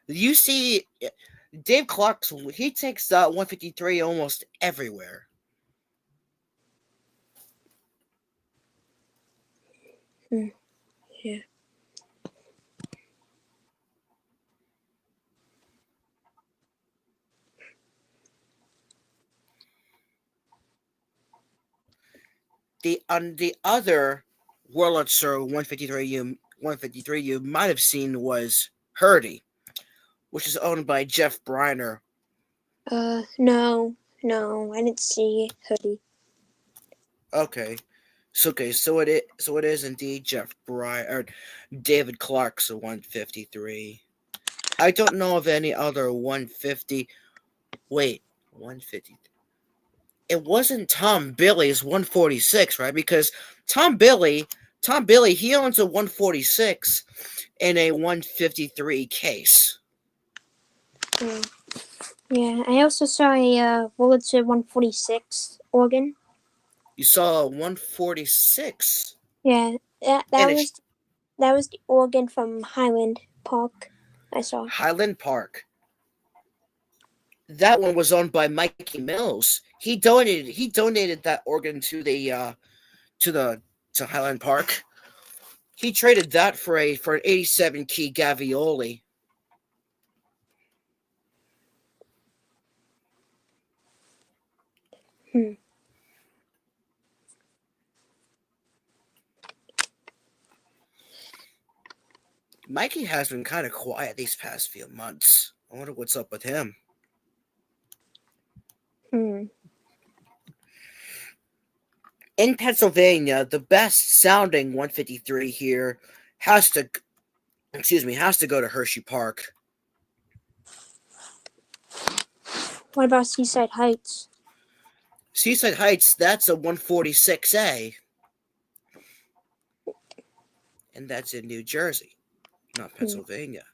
You see, Dave Clark's, he takes that 153 almost everywhere. Yeah. The other Wurlitzer 153 you might have seen was Hurdy, which is owned by Jeff Briner. No, I didn't see Hoodie. Okay, so it is indeed Jeff Briner or David Clark's 153. I don't know of any other 150. Wait, 150. It wasn't Tom Billy's 146, right? Because Tom Billy, he owns a 146 in a 153 case. Yeah, I also saw a Wurlitzer 146 organ. You saw a 146. Yeah, that was the organ from Highland Park. I saw Highland Park. That one was owned by Mikey Mills. He donated that organ to Highland Park. He traded that for an 87 key Gavioli. Mikey has been kind of quiet these past few months. I wonder what's up with him. In Pennsylvania, the best sounding 153 here has to go to Hershey Park. What about Seaside Heights? Seaside Heights, that's a 146A. And that's in New Jersey, not Pennsylvania.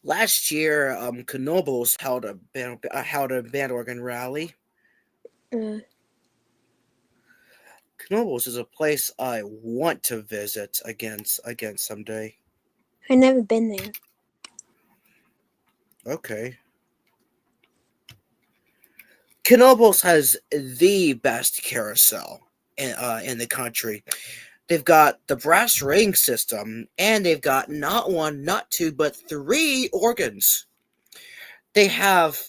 Last year, Knoebels held a band organ rally. Knoebels is a place I want to visit again someday. I've never been there. Okay. Knoebels has the best carousel in the country. They've got the brass ring system, and they've got not one, not two, but 3 organs. They have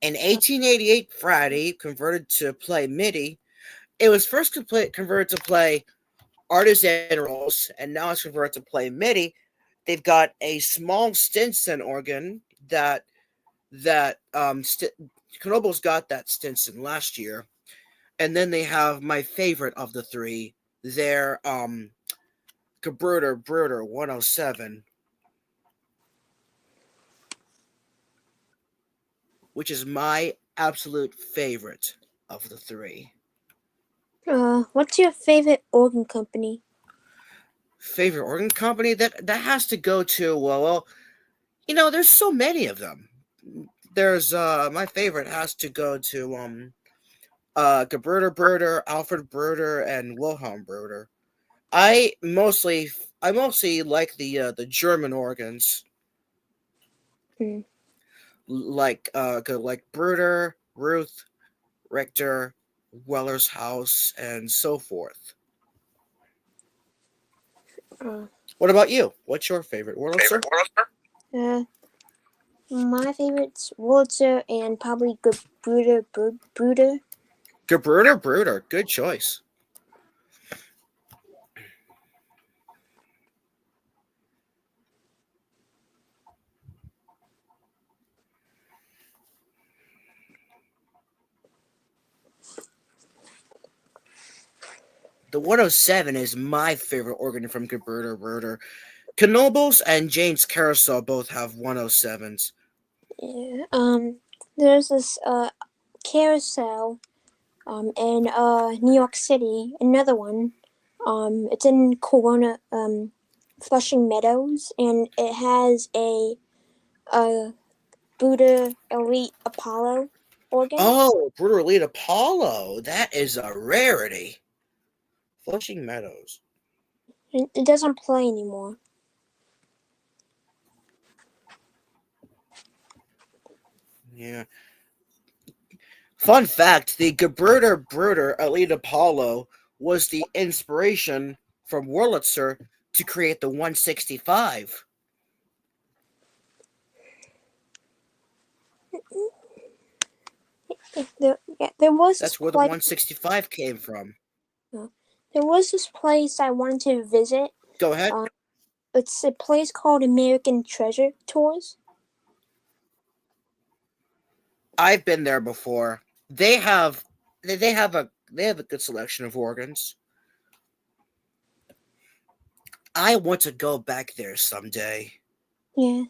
an 1888 Friday converted to play MIDI. It was first converted to play artisan rolls, and now it's converted to play MIDI. They've got a small Stinson organ that Knoebels got that Stinson last year. And then they have my favorite of the 3, their Gebruder 107, which is my absolute favorite of the 3. What's your favorite organ company? Favorite organ company? That has to go to, well, there's so many of them. There's my favorite has to go to Gebruder Bruder, Alfred Bruder, and Wilhelm Bruder. I mostly like the German organs, like Bruder, Ruth, Richter, Weller's House, and so forth. What about you? What's your favorite Wurlitzer? My favorite's Wurlitzer and probably Gebruder Bruder. Gebruder Bruder, good choice. The 107 is my favorite organ from Gibberta Berta. Knoebels and James Carousel both have 107s. Yeah. There's this carousel in New York City. Another one. It's in Corona, Flushing Meadows, and it has a Buddha Elite Apollo organ. Oh, Bruder Elite Apollo. That is a rarity. Flushing Meadows. It doesn't play anymore. Yeah. Fun fact, the Gibberta Berta Elite Apollo was the inspiration from Wurlitzer to create the 165. There was That's this where the place. 165 came from. There was this place I wanted to visit. Go ahead. It's a place called American Treasure Tours. I've been there before. They have a good selection of organs. I want to go back there someday. Yeah.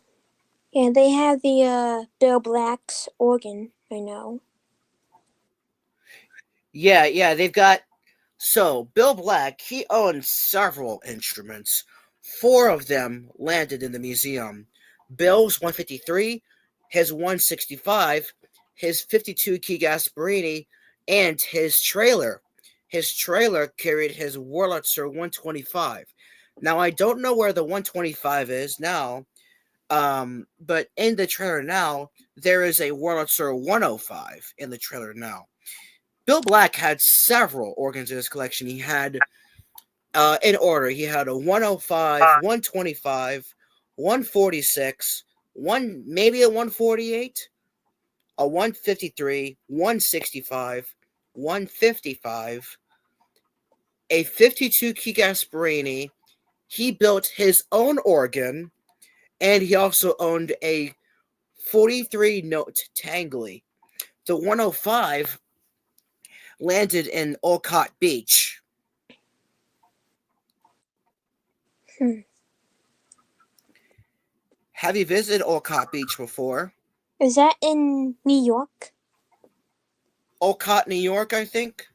Yeah, they have the Bill Black's organ, I know. Yeah, they've got. So, Bill Black, he owns several instruments. 4 of them landed in the museum. Bill's 153, his 165, his 52 key Gasparini, and his trailer. His trailer carried his Wurlitzer 125. Now, I don't know where the 125 is now, but in the trailer now, there is a Wurlitzer 105 in the trailer now. Bill Black had several organs in his collection. He had, in order, he had a 105, 125, 146, maybe a 148, a 153, 165, 155, a 52 key Gasparini. He built his own organ, and he also owned a 43 note Tangley. The 105 landed in Olcott Beach. Have you visited Olcott Beach before? Is that in New York? Olcott, New York, I think.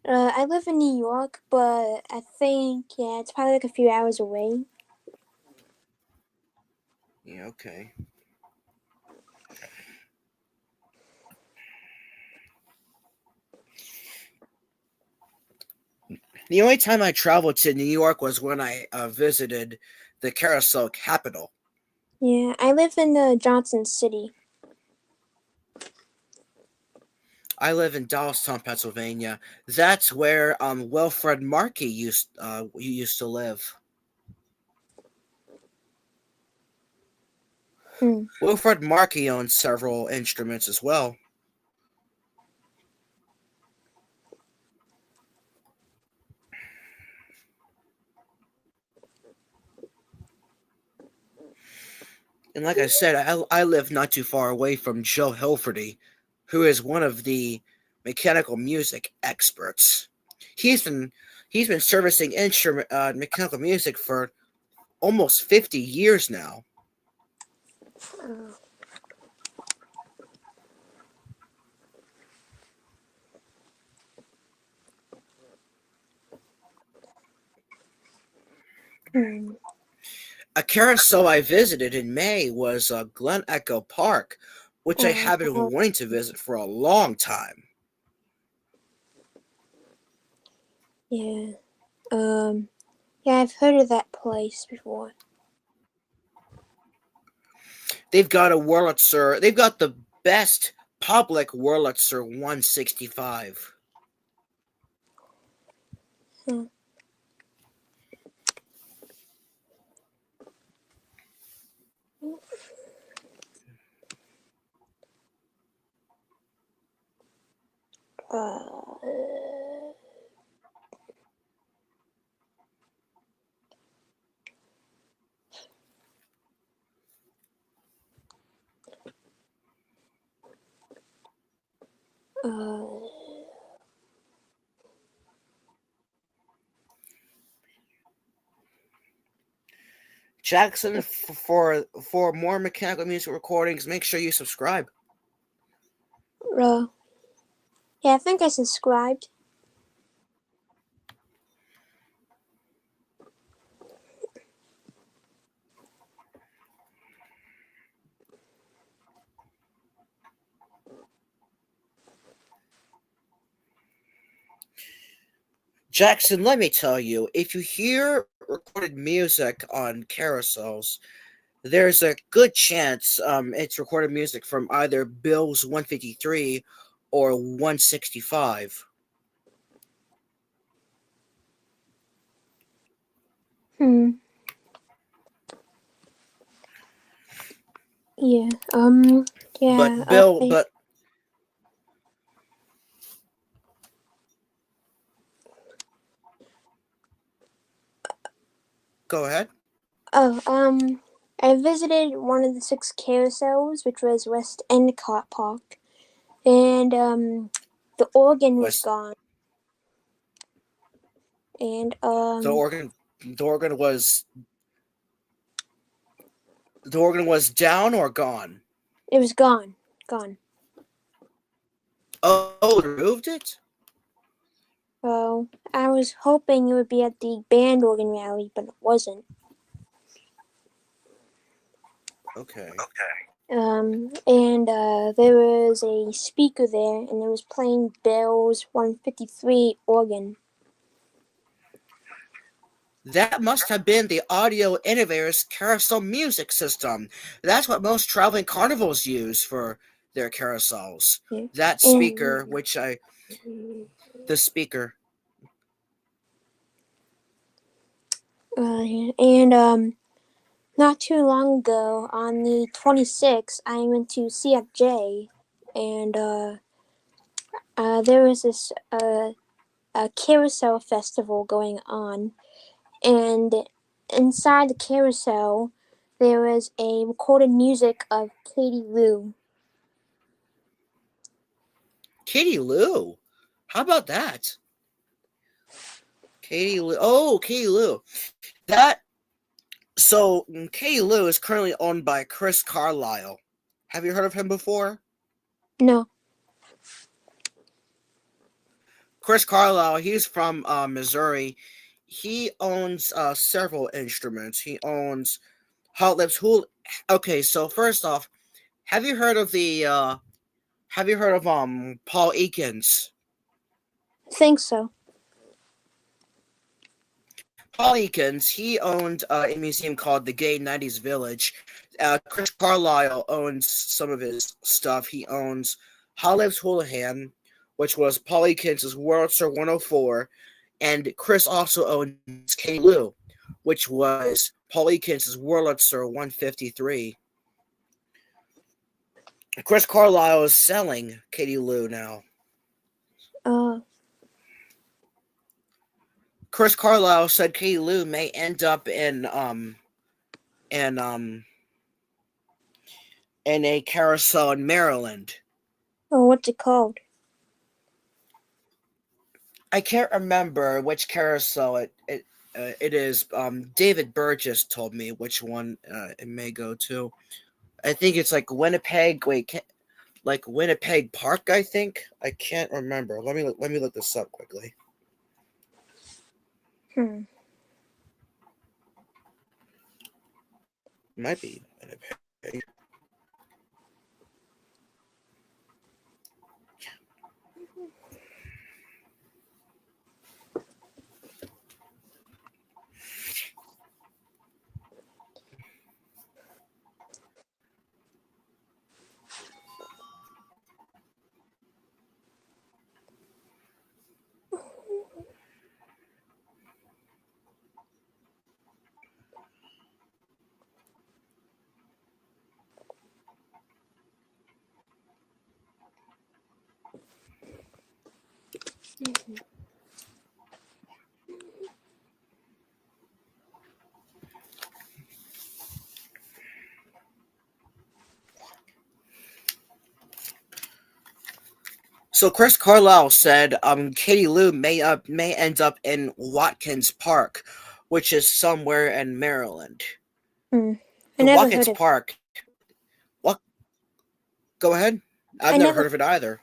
I live in New York, but I think, yeah, it's probably like a few hours away. Yeah, okay. The only time I traveled to New York was when I visited the Carousel Capital. Yeah, I live in Johnson City. I live in Doylestown, Pennsylvania. That's where Wilfred Markey used to live. Wilfred Markey owned several instruments as well. And like I said, I live not too far away from Joe Hilferty, who is one of the mechanical music experts. He's been servicing mechanical music for almost 50 years now. A carousel I visited in May was Glen Echo Park, which I have been wanting to visit for a long time. Yeah. Yeah, I've heard of that place before. They've got a Wurlitzer. They've got the best public Wurlitzer 165. Jackson, for more mechanical music recordings, make sure you subscribe. Yeah, I think I subscribed. Jackson, let me tell you, if you hear recorded music on carousels, there's a good chance it's recorded music from either Bill's 153 or 165. Hmm. Yeah. Yeah. But Bill, I- but go ahead. Oh. I visited one of the 6 carousels, which was West End Car Park, and the organ was Was gone, and the organ was the organ was down or gone? it was gone. Oh, they removed it? So I was hoping it would be at the band organ rally, but it wasn't. Okay. And there was a speaker there, and it was playing Bell's 153 organ. That must have been the Audio Innovators carousel music system. That's what most traveling carnivals use for their carousels. Yeah. That speaker, the speaker. And not too long ago, on the 26th, I went to CFJ, and there was this a carousel festival going on, and inside the carousel, there was a recorded music of Katie Lou. Katie Lou. How about that? Katie Lou. Oh, Katie Lou. So Katie Lou is currently owned by Chris Carlisle. Have you heard of him before? No. Chris Carlisle, he's from Missouri. He owns several instruments. He owns Hot Lips Hula. Okay, so first off, have you heard of Paul Eakins? Think so. Paul Eakins, he owned a museum called the Gay 90s Village. Chris Carlisle owns some of his stuff. He owns Hot Lips Houlihan, which was Paul Eakins' Wurlitzer 104, and Chris also owns Katie Lou, which was Paul Eakins' Wurlitzer 153. Chris Carlisle is selling Katie Lou now. Chris Carlisle said Katie Lou may end up in a carousel in Maryland. Oh, what's it called? I can't remember which carousel it is. David Burgess told me which one it may go to. I think it's like Winnipeg. Like Winnipeg Park. I think. I can't remember. Let me look this up quickly. Might be Winnipeg. So Chris Carlisle said Katie Lou may end up in Watkins Park, which is somewhere in Maryland. I The never Wackett's heard of. Park. What? Go ahead. I've I never never. heard of it either.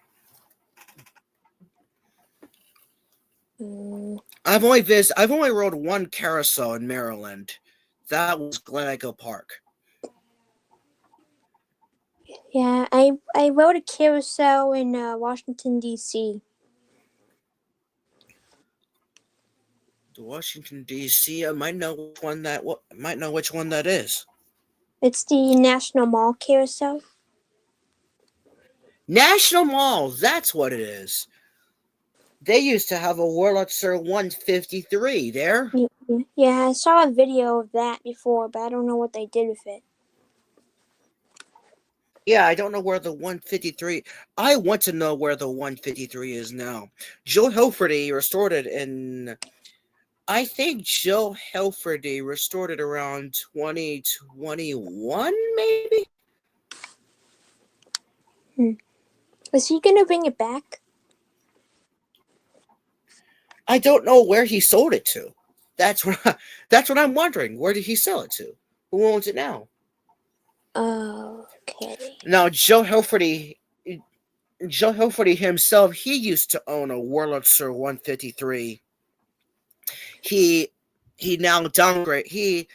Mm, I've only rode one carousel in Maryland. That was Glen Echo Park. yeah, I rode a carousel in Washington D.C. The Washington D.C. I might know which one that is. It's the National Mall carousel. National Mall. That's what it is. They used to have a Wurlitzer 153 there. Yeah, I saw a video of that before, but I don't know what they did with it. Yeah, I don't know where the 153. I want to know where the 153 is now. Joe Hilferty restored it in. I think Joe Hilferty restored it around 2021, maybe. Is he gonna bring it back? I don't know where he sold it to. That's what I'm wondering. Where did he sell it to? Who owns it now? Okay. Now Joe Hilferty himself, he used to own a Wurlitzer 153. He now downgraded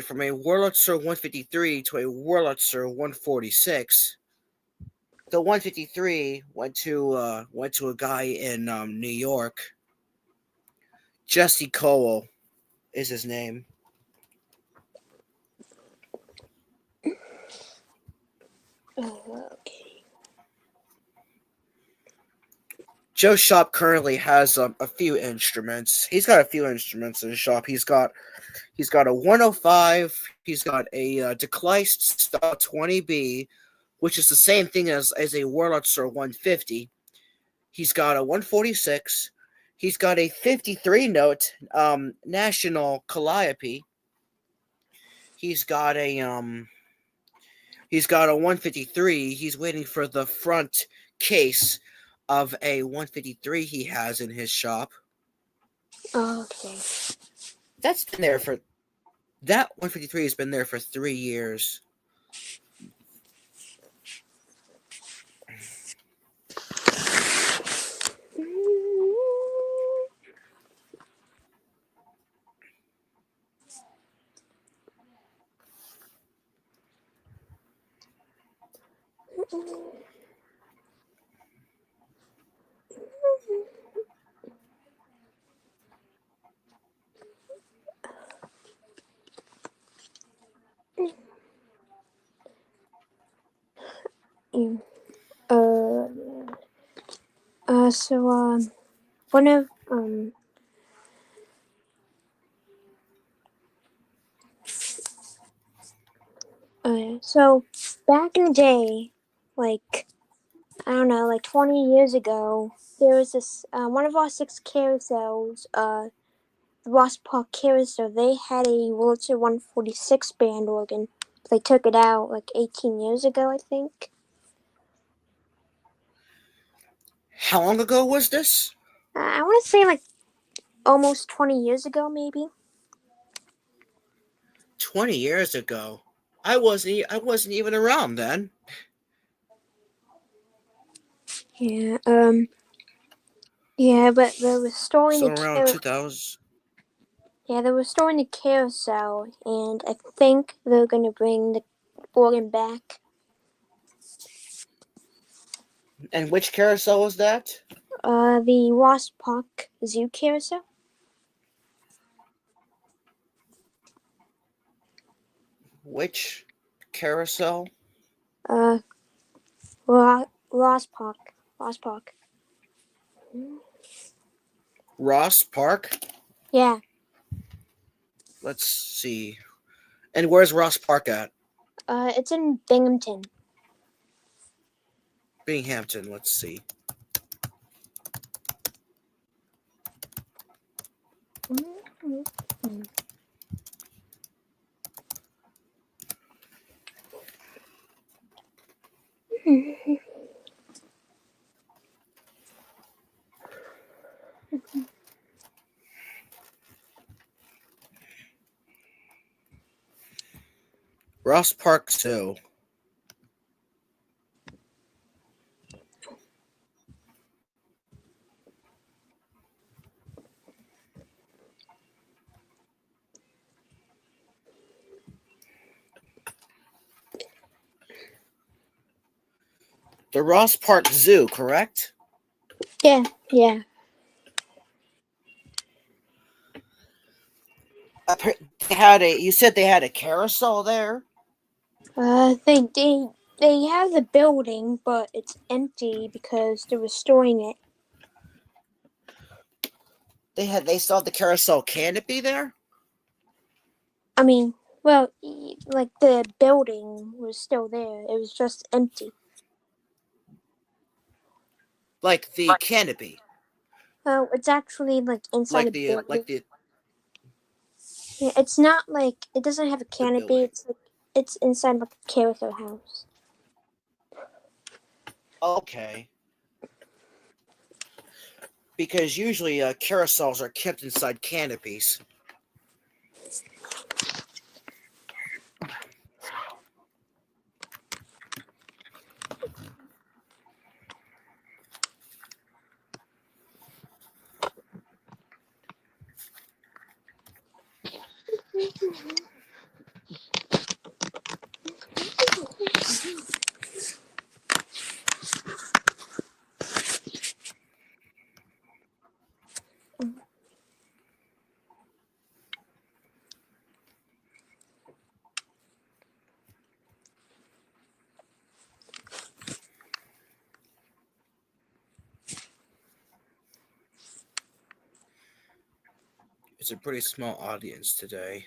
from a Wurlitzer 153 to a Wurlitzer 146. The 153 went to a guy in New York. Jesse Cole is his name. Okay. Joe's shop currently has a few instruments. He's got a few instruments in his shop. He's got a 105. He's got a Decleist Style 20B, which is the same thing as a Wurlitzer 150. He's got a 146. He's got a 53 note National Calliope. He's got a 153. He's waiting for the front case of a 153 he has in his shop. Okay. That 153 has been there for 3 years. One of so back in the day, like I don't know, like 20 years ago, there was this one of our 6 carousels, the Ross Park Carousel. They had a Wurlitzer 146 band organ. They took it out like 18 years ago, I think. How long ago was this? I want to say like almost 20 years ago, maybe. 20 years ago. I wasn't even around then. Yeah. Yeah, but they're restoring So the around 2000. Yeah, they're restoring the carousel, and I think they're gonna bring the organ back. And which carousel was that? The Ross Park Zoo carousel. Which carousel? Ross Park. Ross Park. Ross Park? Yeah. Let's see. And where's Ross Park at? It's in Binghamton. Binghamton, let's see. Ross Park Zoo. The Ross Park Zoo, correct? Yeah, yeah. They had a. You said they had a carousel there. They have the building, but it's empty because they're restoring it. They still had the carousel canopy there. I mean, well, like the building was still there. It was just empty. Like the canopy. Oh, it's actually like inside Like the the building. Yeah, it's not like it doesn't have a canopy. building. It's like it's inside like a carousel house. Okay. Because usually carousels are kept inside canopies. It's a pretty small audience today.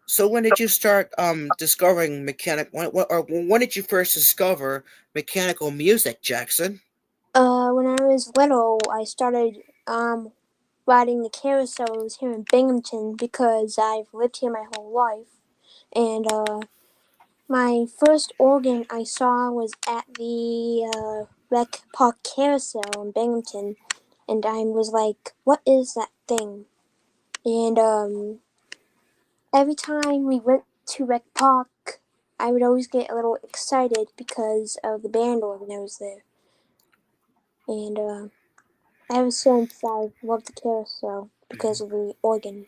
So when did you start discovering when did you first discover mechanical music, Jackson? When I was little, I started riding the carousels here in Binghamton because I've lived here my whole life, and my first organ I saw was at the Rec Park Carousel in Binghamton, and I was like, "What is that thing?" And every time we went to Rec Park, I would always get a little excited because of the band organ that was there. And ever since, I've loved the carousel because of the organ.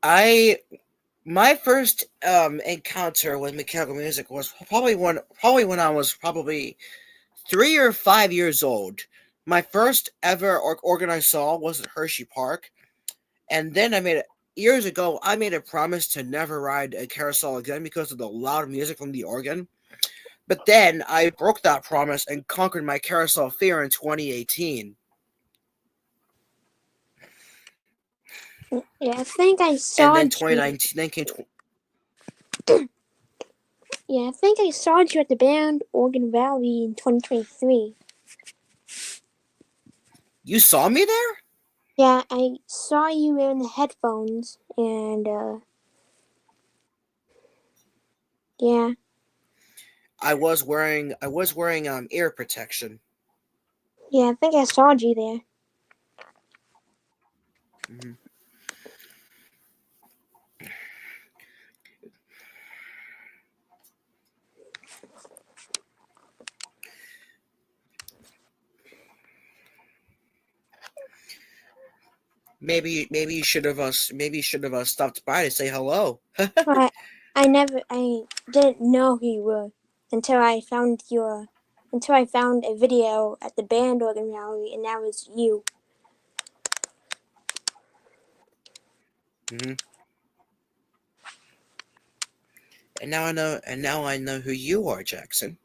My first encounter with mechanical music was probably when I was probably 3 or 5 years old. My first ever organ I saw was at Hershey Park, and then years ago I made a promise to never ride a carousel again because of the loud music from the organ. But then I broke that promise and conquered my carousel fear in 2018. Yeah, I think I And saw then you. 2019 then came Yeah, I think I saw you at the band Organ Valley in 2023. You saw me there? Yeah, I saw you wearing the headphones, and yeah. I was wearing ear protection. Yeah, I think I saw you there. Mm-hmm. Maybe you should have stopped by to say hello. But I didn't know who you were until I found a video at the band Organ Valley, and that was you. Mm-hmm. And now I know who you are, Jackson.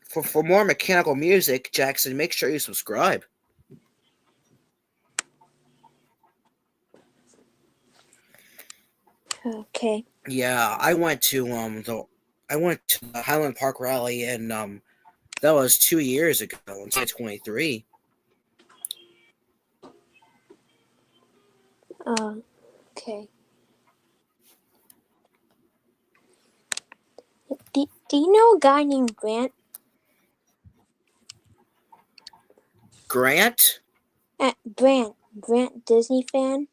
For more mechanical music, Jackson, make sure you subscribe. Okay. Yeah, I went to the Highland Park rally in That was 2 years ago in 2023. Okay. Do you know a guy named Grant? Grant? Grant Disney fan?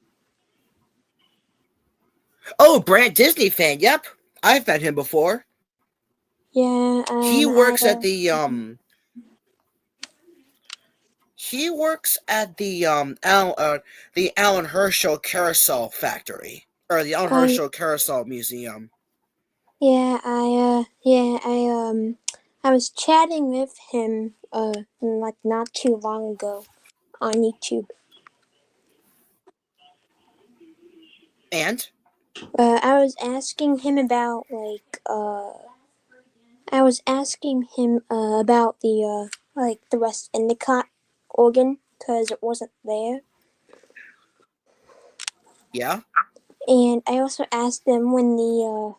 Oh, Brant Disney fan. Yep. I've met him before. Yeah, He works at the He works at the Alan Herschel Carousel Factory, or the Alan Herschel Carousel Museum. I was chatting with him like not too long ago on YouTube. And I was asking him about about the West Endicott organ because it wasn't there. yeah, And I also asked him when the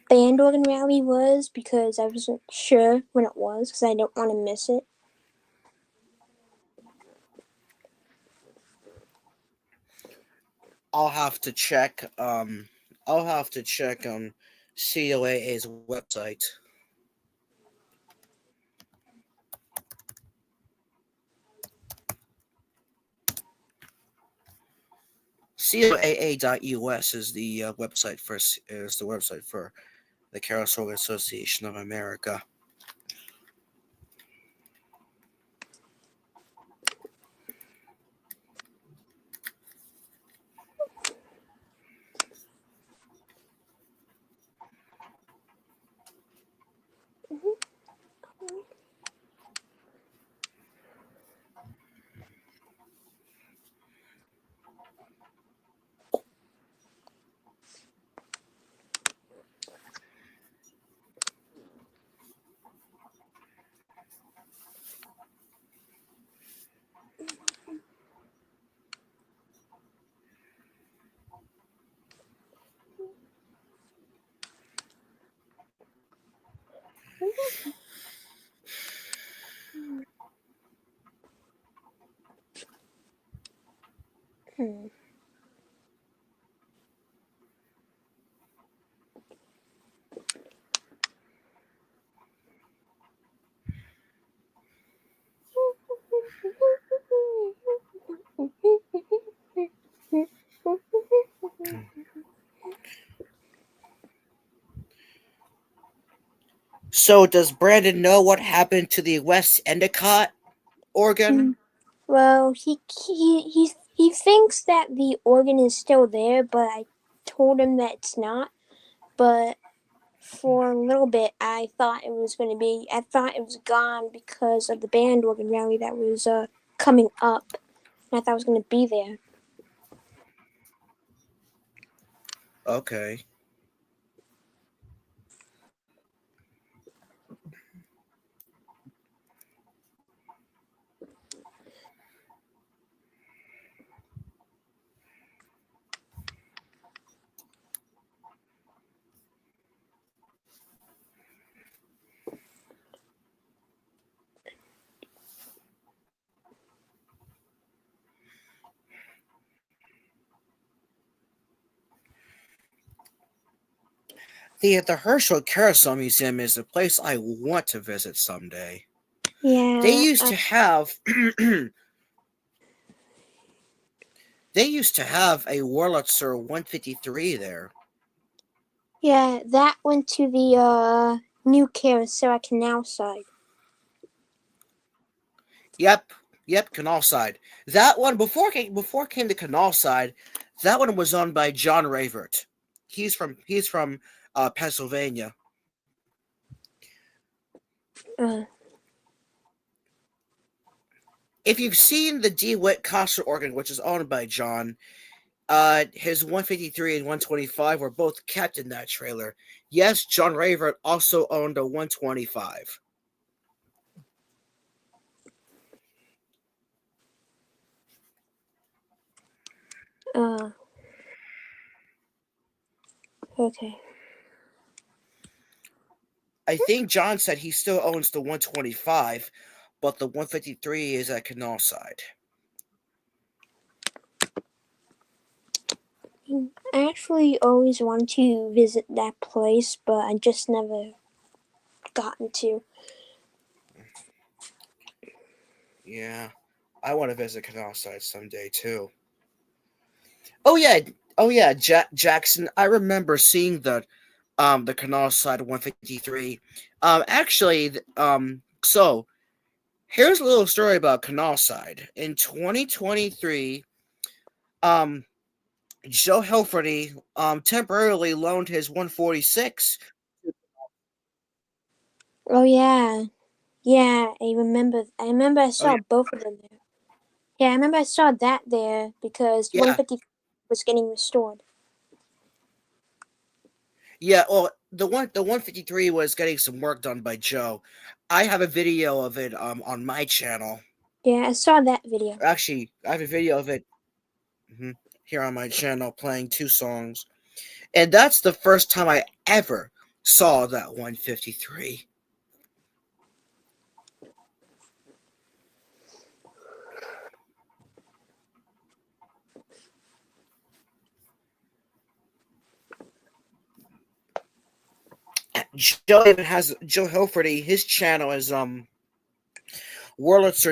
band organ rally was because I wasn't sure when it was because I don't want to miss it. I'll have to check. I'll have to check on COAA's website. COAA.us is the website for the Carousel Association of America. So, does Brandon know what happened to the West Endicott organ? Well, he thinks that the organ is still there, but I told him that it's not. But for a little bit, I thought it was gone because of the band organ rally that was coming up, and I thought it was going to be there. Okay. The Herschel Carousel Museum is a place I want to visit someday. Yeah. They used to have they used to have a Wurlitzer 153 there. Yeah, that went to the new Carousel Canal side. Yep, Canal Side. That one before came to Canal Side, that one was owned by John Ravert. He's from Pennsylvania. If you've seen the DeWitt concert organ, which is owned by John, his 153 and 125 were both kept in that trailer. Yes, John Ravert also owned a 125. Okay. I think John said he still owns the 125, but the 153 is at Canal Side. I actually always wanted to visit that place, but I just never gotten to. Yeah, I want to visit Canal Side someday too. Oh yeah, Jackson. I remember seeing the Canal Side 153. Actually, so here's a little story about Canal Side. In 2023, Joe Hilferty temporarily loaned his 146. Oh yeah, yeah. I remember. I remember. I Oh yeah, saw both of them there. Yeah, I remember. I saw that there because yeah, 150 was getting restored. yeah. Well, the 153 was getting some work done by Joe. I have a video of it on my channel. Yeah, I saw that video. Actually, I have a video of it here on my channel playing 2 songs. And that's the first time I ever saw that 153. Joe Hilferty, his channel is Wurlitzer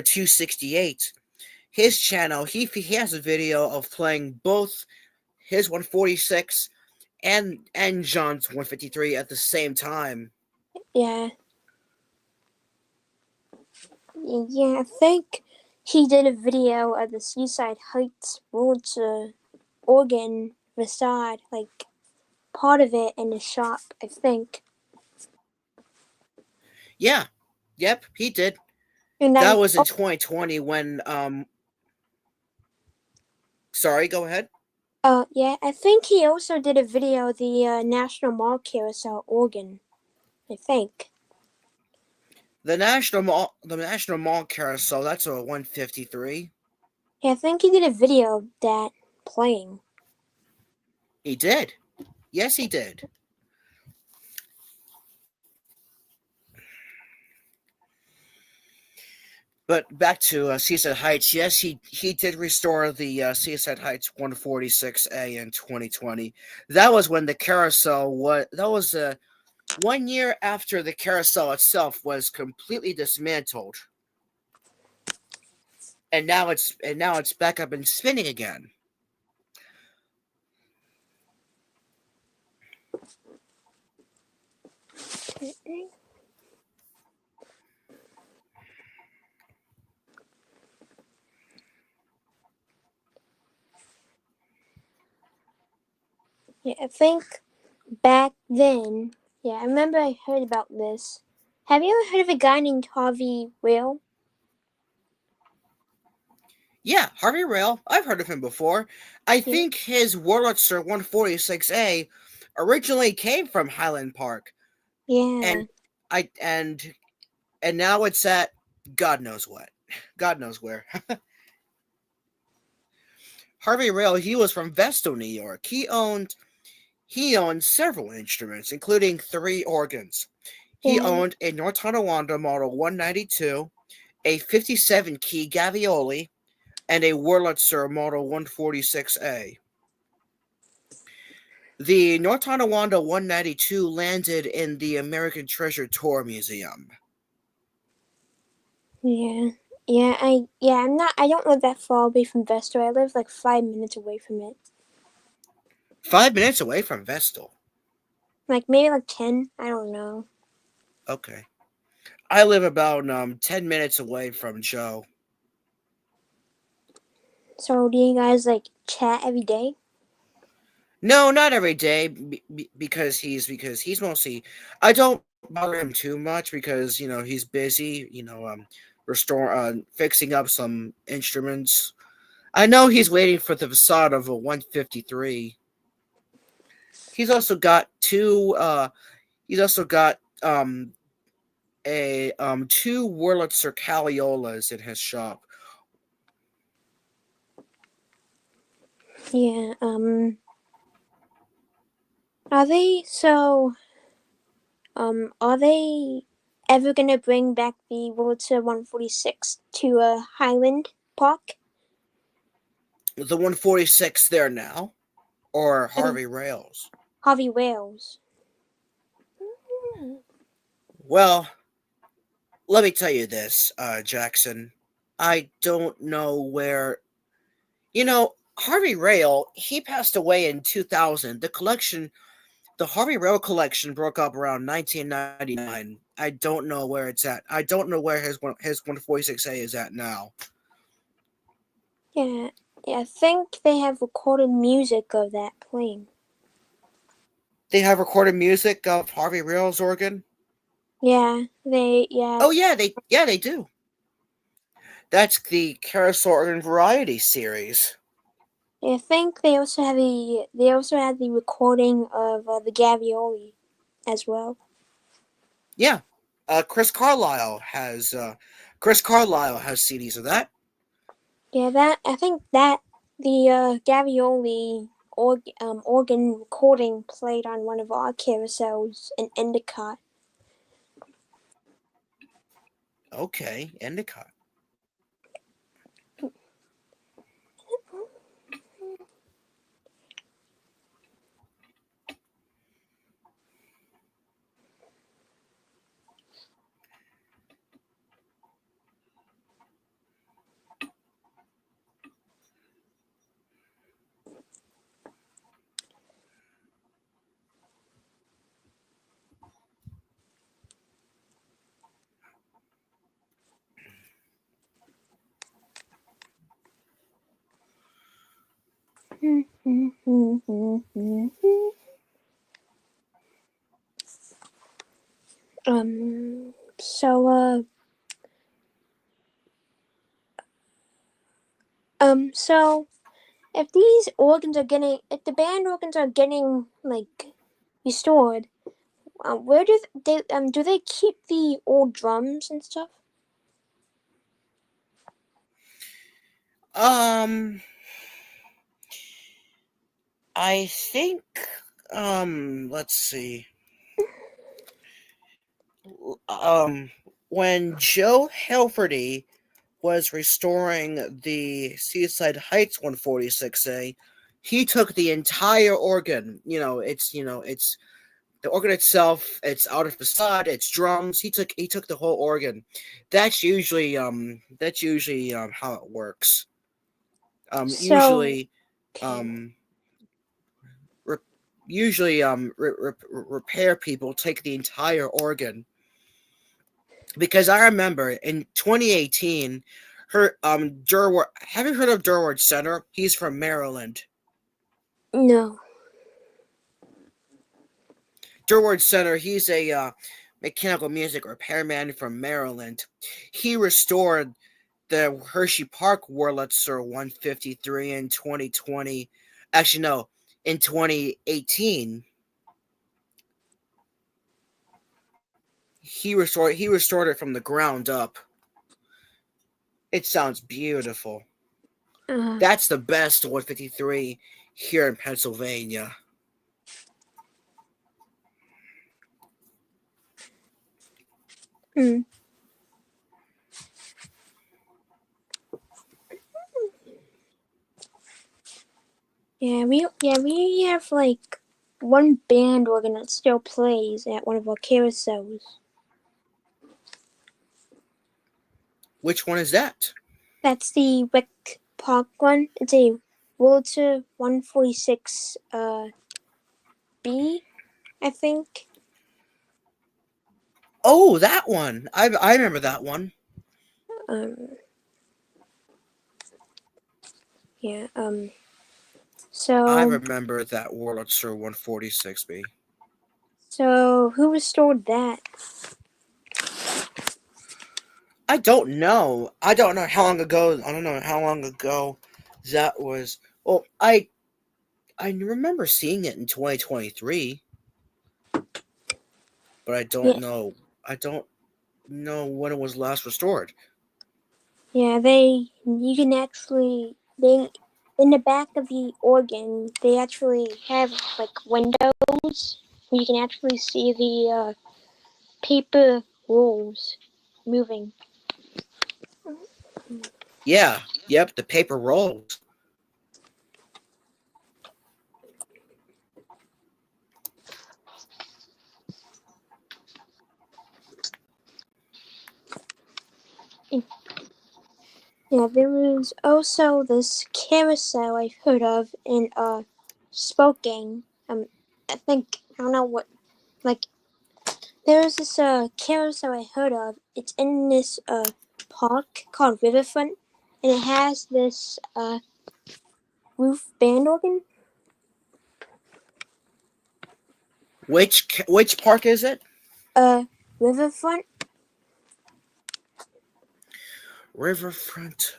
268. His channel, he has a video of playing both his 146 and John's 153 at the same time. Yeah. Yeah, I think he did a video of the Seaside Heights Wurlitzer organ facade, like part of it in the shop, I think. Yeah. Yep, he did. And That then, was in 2020 when sorry, go ahead. yeah, I think he also did a video of the National Mall Carousel organ, I think. The National Mall Carousel, that's a 153. Yeah, I think he did a video of that playing. He did. Yes, he did. But back to Seaside Heights. Yes, he did restore the Seaside Heights 146A in 2020. That was when the carousel was. That was 1 year after the carousel itself was completely dismantled, and now it's back up and spinning again. Yeah, I think back then, yeah, I remember I heard about this. Have you ever heard of a guy named Harvey Rail? Yeah, Harvey Rail. I've heard of him before. I Yeah. think his Wurlitzer 146A originally came from Highland Park, Yeah. and now it's at God knows what, God knows where. Harvey Rail, he was from Vestal, New York. He owned several instruments, including 3 organs. He Yeah. owned a North Tonawanda Model 192, a 57-key Gavioli, and a Wurlitzer Model 146A. The North Tonawanda 192 landed in the American Treasure Tour Museum. Yeah. I don't live that far away from Vestal. I live like 5 minutes away from it. 5 minutes away from Vestal. Like maybe like 10. I don't know. Okay. I live about 10 minutes away from Joe. So do you guys like chat every day? No, not every day, because he's mostly. I don't bother him too much because he's busy. Fixing up some instruments. I know he's waiting for the facade of a 153. He's also got 2. He's also got a 2 Wurlitzer Caliolas in his shop. Yeah. Are they so? Are they ever gonna bring back the Wurlitzer 146 to Highland Park? The 146 there now, or I think Harvey Rails? Harvey Wales. Well, let me tell you this, Jackson. I don't know where. Harvey Rail, he passed away in 2000. The Harvey Rail collection broke up around 1999. I don't know where it's at. I don't know where his 146A is at now. Yeah, I think they have recorded music of that playing. They have recorded music of Harvey Rail's organ? Yeah. Oh yeah, they do. That's the Carousel Organ Variety series. I think they also had the recording of the Gavioli as well. Yeah. Chris Carlisle has CDs of that. Yeah, I think that the Gavioli organ recording played on one of our carousels in Endicott. Okay, Endicott. So if if the band organs are getting like restored, where do they keep the old drums and stuff? I think let's see. When Joe Halferty was restoring the Seaside Heights 146A, he took the entire organ. It's the organ itself. It's outer facade. It's drums. He took the whole organ. That's usually how it works. Usually, repair people take the entire organ. Because I remember in 2018, Durward. Have you heard of Durward Center? He's from Maryland. No. Durward Center. He's a mechanical music repairman from Maryland. He restored the Hershey Park Wurlitzer 153 in 2020. Actually, no, in 2018. He restored it from the ground up. It sounds beautiful. That's the best 153 here in Pennsylvania. Yeah, we have like one band organ that still plays at one of our carousels. Which one is that? That's the Wick Park one. It's a Wurlitzer 146 B, I think. Oh, that one. I remember that one. So I remember that Wurlitzer 146B. So who restored that? I don't know. I don't know how long ago. I don't know how long ago that was. Well, I remember seeing it in 2023, but I don't know. I don't know when it was last restored. Yeah, you can actually in the back of the organ they actually have like windows where you can actually see the paper rolls moving. Yeah. Yep. The paper rolls. Yeah, there was also this carousel I've heard of in Spokane. I don't know what, like, there was this carousel I heard of. It's in this park called Riverfront, and it has this roof band organ. Which park is it? Riverfront. Riverfront.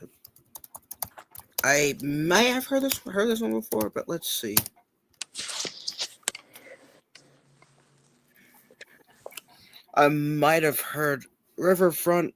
I may have heard this one before, but let's see. I might have heard Riverfront.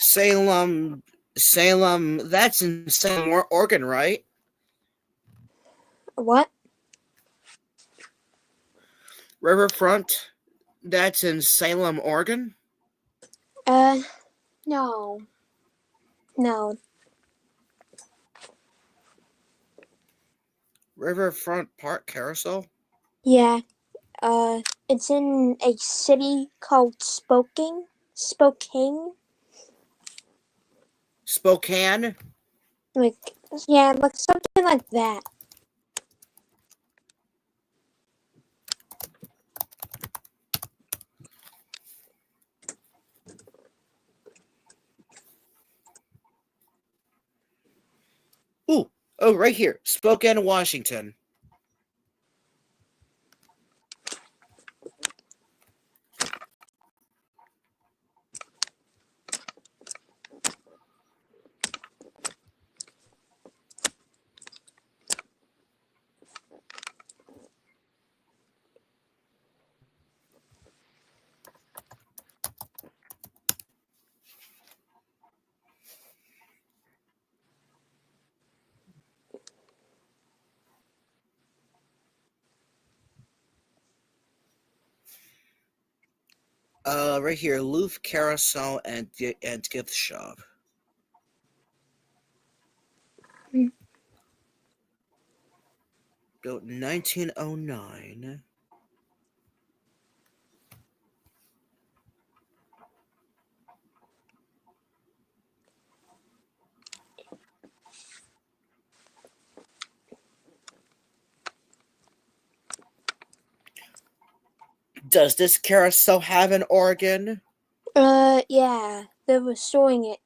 Salem, that's in Salem, Oregon, right? What? Riverfront, that's in Salem, Oregon? No. No. Riverfront Park Carousel? Yeah. It's in a city called Spokane. Spokane? Spokane? Like, yeah, like something like that. Ooh, oh, right here. Spokane, Washington. Right here, Louvre Carousel and gift shop. Built in 1909. Does this carousel have an organ? Yeah. They're restoring it.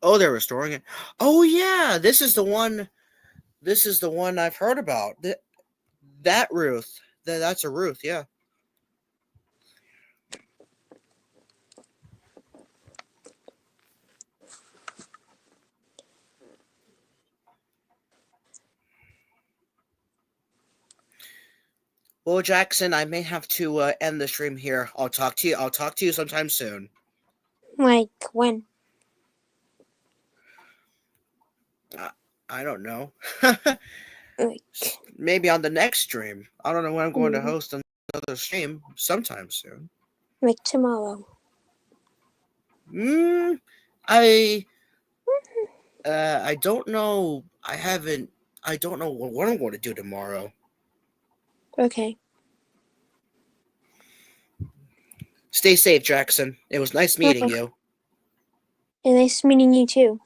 Oh, they're restoring it. Oh yeah, this is the one. This is the one I've heard about. That Ruth. That's a Ruth. Yeah. Well, Jackson, I may have to end the stream here. I'll talk to you sometime soon. Like, when? I don't know. Like, Maybe on the next stream. I don't know when I'm going to host another stream. Sometime soon. like tomorrow. I don't know. I don't know what I'm going to do tomorrow. Okay. Stay safe, Jackson. It was nice meeting you. And nice meeting you too.